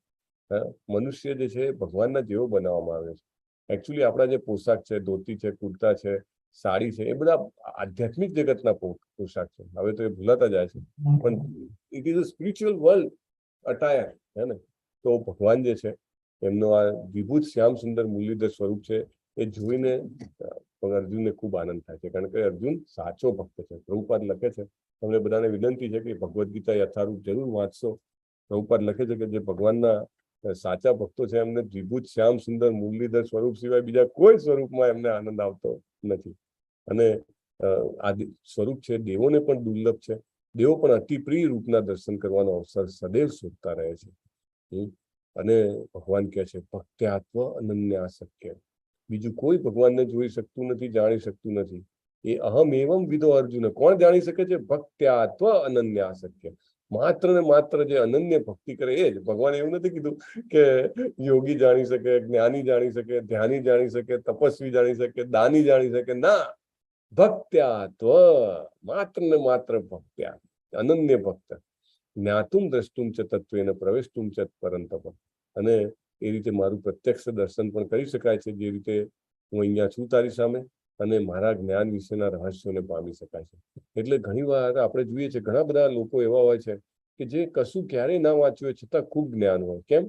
Speaker 2: મનુષ્ય જે છે ભગવાનના જેવો બનાવવામાં આવે છે. એકચ્યુઅલી આપણા જે પોશાક છે, ધોતી છે, કુર્તા છે, સાડી છે, એ બધા આધ્યાત્મિક જગતના પોશાક છે. હવે તો એ ભૂલાતા જાય છે, પણ it is a spiritual world attire. હે ને? તો ભગવાન જે છે એમનો આ વિભૂત શ્યામ સુંદર મુરલીધર સ્વરૂપ છે એ જોઈને અર્જુનને ખૂબ આનંદ થાય છે. કારણ કે અર્જુન સાચો ભક્ત છે. પ્રભુપાદ લખે છે, તમને બધાને વિનંતી છે કે ભગવદ્ ગીતા યથારૂપ જરૂર વાંચશો. પ્રભુપાદ લખે છે કે જે ભગવાનના સાચા ભક્તો છે એમને વિભૂત શ્યામ સુંદર મુરલીધર સ્વરૂપ સિવાય બીજા કોઈ સ્વરૂપમાં એમને આનંદ આવતો નથી. અને આ સ્વરૂપ છે દેવોને પણ દુર્લભ છે. દેવો પણ અતિ પ્રિય રૂપના દર્શન કરવાનો અવસર સદૈવ શોધતા રહે છે. અને ભગવાન કહે છે ભક્ત્યાત્વ અનન્યાસક્ય. બીજું કોઈ ભગવાનને જોઈ શકતું નથી, જાણી શકતું નથી. એ અહમ એવમ વિદો અર્જુન. કોણ જાણી શકે છે? ભક્ત્યાત્વ અનન્યાસક્ય. માત્ર ને માત્ર જે અનન્ય ભક્તિ કરે એ જ. ભગવાન એવું નથી કીધું કે યોગી જાણી શકે, જ્ઞાની જાણી શકે, ધ્યાની જાણી શકે, તપસ્વી જાણી શકે, દાની જાણી શકે. ના, ભક્ત્યાત્વ, માત્ર ને માત્ર ભક્ત્યા, અનન્ય ભક્ત. જ્ઞાતુમ દ્રષ્ટુમ ચ તત્વેન પ્રવેષ્ટુમ ચ પરંતપ. અને એ રીતે મારું પ્રત્યક્ષ દર્શન પણ કરી શકાય છે, જે રીતે હું અહીંયા છું તારી સામે, અને મારા જ્ઞાન વિશેના રહસ્યોને પામી શકાય છે. એટલે ઘણી વાર આપણે જોઈએ છે ઘણા બધા લોકો એવા હોય છે કે જે કશું ક્યારેય ના વાંચ્યું હોય છતાં ખૂબ જ્ઞાન હોય. કેમ?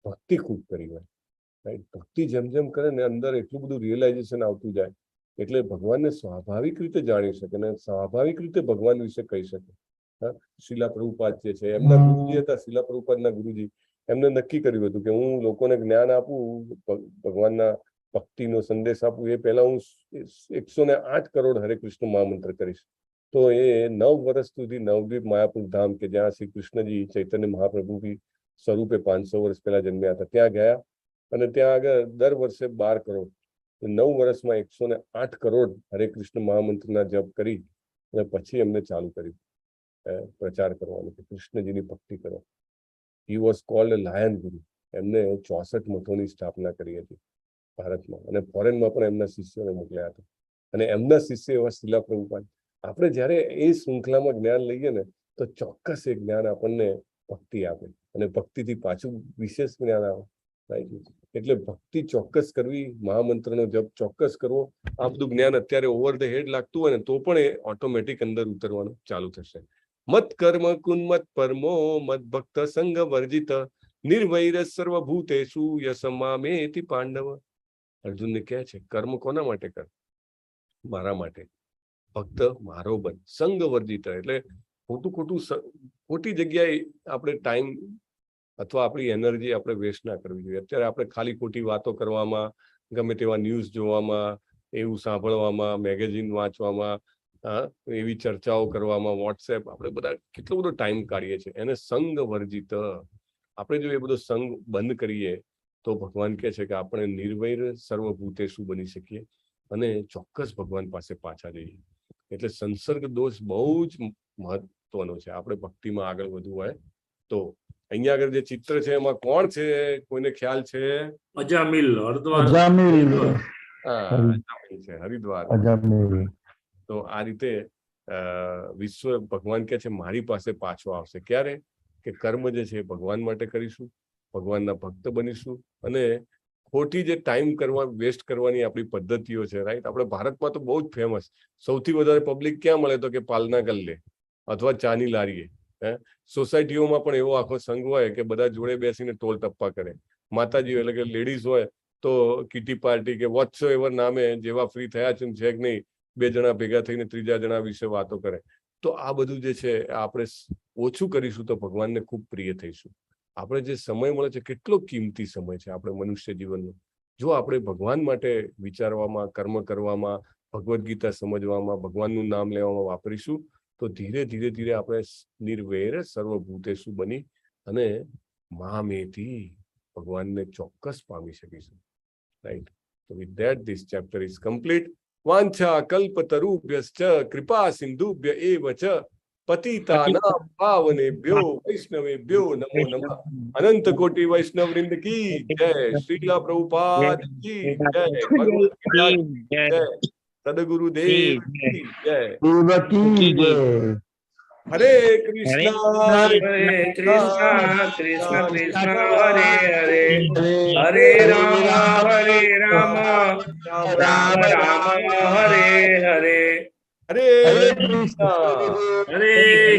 Speaker 2: ભક્તિ ખૂબ કરી હોય. રાઈટ. ભક્તિ જેમ જેમ કરે ને અંદર એટલું બધું રિયલાઇઝેશન આવતું જાય એટલે ભગવાનને સ્વાભાવિક રીતે જાણી શકે અને સ્વાભાવિક રીતે ભગવાન વિશે કહી શકે. શીલા પ્રભુપાદ જે છે એમના ગુરુજી હતા, શીલા પ્રભુપાદના ગુરુજી, એમને નક્કી કર્યું હતું કે હું લોકોને જ્ઞાન આપું, ભગવાનના ભક્તિનો સંદેશ આપું, એ પહેલા હું 108 કરોડ હરે કૃષ્ણ મહામંત્ર કરીશ. તો એ 9 વર્ષ સુધી નવદ્વીપ માયાપુર ધામ કે જ્યાં શ્રી કૃષ્ણજી ચૈતન્ય મહાપ્રભુજી સ્વરૂપે 500 વર્ષ પહેલા જન્મ્યા હતા ત્યાં ગયા અને ત્યાં આગળ દર વર્ષે 12 કરોડ, 9 વર્ષમાં 108 કરોડ હરે કૃષ્ણ મહામંત્રના જપ કરી અને પછી એમને ચાલુ કર્યું પ્રચાર કરવાનો કે કૃષ્ણજીની ભક્તિ કરો. He was cold a lion ગુરુ. એમને 64 મઠોની સ્થાપના કરી હતી ભારતમાં અને ફોરેનમાં પણ એમના શિષ્યોને મોકલ્યા હતા. અને એમના શિષ્ય એવા શીલા પ્રભુપાદ. આપણે જ્યારે એ શૃંખલામાં જ્ઞાન લઈએ ને તો ચોક્કસ એ જ્ઞાન આપણને ભક્તિ આપે અને ભક્તિથી પાછું વિશેષ જ્ઞાન આવે. એટલે ભક્તિ ચોક્કસ કરવી, મહામંત્રનો જપ ચોક્કસ કરવો. આ બધું જ્ઞાન અત્યારે ઓવર ધ હેડ લાગતું હોય ને તો પણ એ ઓટોમેટિક અંદર ઉતરવાનું ચાલુ થશે. મત કર્મ કુન્મત પરમો મત ભક્ત સંગ વર્જિત નિર્વૈર સર્વભૂતેષુ યસમામેતિ પાંડવ. અર્જુનને કહે છે કર્મ કોના માટે કર? મારા માટે. ભક્ત મારો બન. સંગ વર્જિત, એટલે ખોટી જગ્યાએ આપણે ટાઈમ અથવા આપણી એનર્જી આપણે વેસ્ટ ના કરવી જોઈએ. અત્યારે આપણે ખાલી ખોટી વાતો કરવામાં, ગમે તેવા ન્યૂઝ જોવામાં, એવું સાંભળવામાં, મેગેઝિન વાંચવામાં, એવી ચર્ચાઓ કરવામાં, વોટ્સએપ, આપણે બધા કેટલો બધો ટાઈમ કાઢીએ છીએ. એને સંગ વર્જિત. આપણે જો એ બધો સંગ બંધ કરીએ તો ભગવાન કહે છે કે આપણે નિર્વૈર સર્વભૂતેષુ બની શકીએ અને ચોક્કસ ભગવાન પાસે પાછા જઈએ. એટલે સંસર્ગ દોષ બહુ જ મહત્વનો છે આપણે ભક્તિમાં આગળ વધવું હોય તો. અહીંયા આગળ જે ચિત્ર છે એમાં કોણ છે, કોઈને ખ્યાલ છે?
Speaker 7: અજામિલ, હરિદ્વાર.
Speaker 2: છે હરિદ્વાર. તો આ રીતે વિશ્વ ભગવાન કહે છે મારી પાસે પાછો આવશે. ક્યારે? કે કર્મ જે છે ભગવાન માટે કરીશું, ભગવાનના ભક્ત બનીશું અને ખોટી જે ટાઈમ વેસ્ટ કરવાની આપણી પદ્ધતિઓ છે, રાઈટ? આપણે ભારતમાં તો બહુ જ ફેમસ, સૌથી વધારે પબ્લિક ક્યાં મળે તો કે પાલના ગલ્લે અથવા ચાની લારીએ. સોસાયટીઓમાં પણ એવો આખો સંઘ હોય કે બધા જોડે બેસીને ટોલ ટપ્પા કરે. માતાજીઓ એટલે કે લેડીઝ હોય તો કિટી પાર્ટી કે વોટ્સો એવર નામે જેવા ફ્રી થયા છે કે નહીં, 2 જણા ભેગા થઈને 3જા જણા વિશે વાતો કરે. તો આ બધું જે છે આપણે ઓછું કરીશું તો ભગવાનને ખૂબ પ્રિય થઈશું. આપણે જે સમય મળે છે કેટલો કિંમતી સમય છે આપણે મનુષ્ય જીવનનો. જો આપણે ભગવાન માટે વિચારવામાં, કર્મ કરવામાં, ભગવદ્ ગીતા સમજવામાં, ભગવાનનું નામ લેવામાં વાપરીશું તો ધીરે ધીરે આપણે નિર્વૈર સર્વભૂતેષુ બની અને મામેથી ભગવાનને ચોક્કસ પામી શકીશું. રાઈટ? તો with that this chapter is complete. વાંછા કલ્પતરુભ્યશ્ચ કૃપા સિંધુભ્ય એવ ચ પતિતાનાં પાવનેભ્યો વૈષ્ણવેભ્યો નમો નમઃ. અનંત કોટી વૈષ્ણવ વૃંદ કી જય. શ્રીલા પ્રભુપાદ કી જય. ભગવદ ગીતા કી જય. સદગુરુદેવ કી જય. હરે કૃષ્ણ
Speaker 7: હરે કૃષ્ણ કૃષ્ણ કૃષ્ણ હરે હરે, હરે રામ રામ રામ હરે હરે.
Speaker 2: હરે કૃષ્ણ
Speaker 7: હરે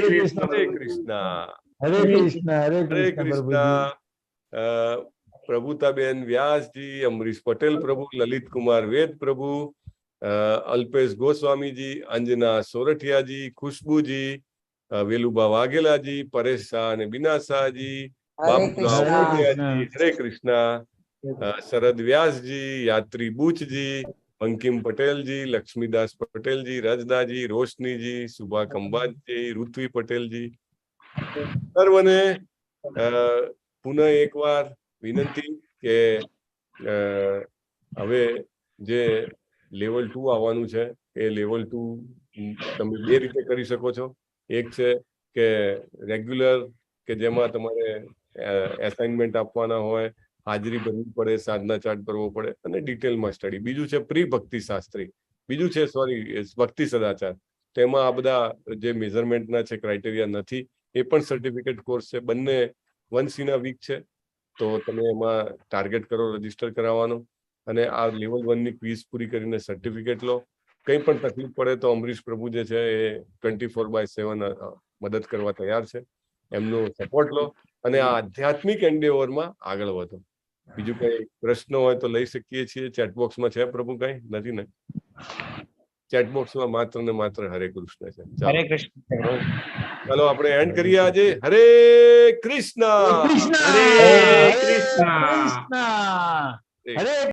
Speaker 7: કૃષ્ણ
Speaker 2: હરે કૃષ્ણ
Speaker 5: હરે કૃષ્ણ
Speaker 2: હરે કૃષ્ણ. પ્રભુતાબેન વ્યાસજી, અમરીશ પટેલ પ્રભુ, લલિત કુમાર વેદ પ્રભુ, અલ્પેશ ગોસ્વામીજી, અંજના સોરઠિયાજી, ખુશ્બુજી, વેલુબા વાઘેલાજી, પરેશ શાહ અને બીના શાહજી, બાપુજી, હરે કૃષ્ણ. શરદ વ્યાસજી, યાત્રી બુચજી, બંકિમ પટેલજી, લક્ષ્મીદાસ પટેલજી, રજદાજી, રોશનીજી, સુભા કંબાજી, ઋત્વી પટેલજી, સર્વને પુનઃ એકવાર વિનંતી કે હવે જે લેવલ 2 આવવાનું છે એ લેવલ 2 તમે 2 રીતે કરી શકો છો. એક છે કે રેગ્યુલર કે જેમાં તમારે એસાઇનમેન્ટ આપવાના હોય, હાજરી ભરવી પડે, સાધના ચાર્ટ ભરવો પડે અને ડિટેલમાં સ્ટડી. બીજું છે પ્રી ભક્તિ શાસ્ત્રી, બીજું છે ભક્તિ સદાચાર. તેમાં આ બધા જે મેઝરમેન્ટના છે ક્રાઇટેરિયા નથી. એ પણ સર્ટિફિકેટ કોર્સ છે. બંને 1C ના વીક છે. તો તમે એમાં ટાર્ગેટ કરો રજીસ્ટર કરાવવાનો અને આ લેવલ 1 ની ક્વિઝ પૂરી કરીને સર્ટિફિકેટ લો. કંઈ પણ તકલીફ પડે તો અમરીશ પ્રભુ જે છે એ 24/7 મદદ કરવા તૈયાર છે. એમનો સપોર્ટ લો અને આ આધ્યાત્મિક એન્ડેવરમાં આગળ વધો. બીજું કઈ પ્રશ્ન હોય તો લઈ શકીએ છીએ. ચેટબોક્સમાં છે પ્રભુ? કઈ નથી ને? ચેટબોક્સમાં માત્ર ને માત્ર હરે કૃષ્ણ છે.
Speaker 3: હરે કૃષ્ણ.
Speaker 2: ચાલો આપણે એન્ડ કરીએ આજે. હરે કૃષ્ણ.
Speaker 7: હરે કૃષ્ણ.
Speaker 5: હરે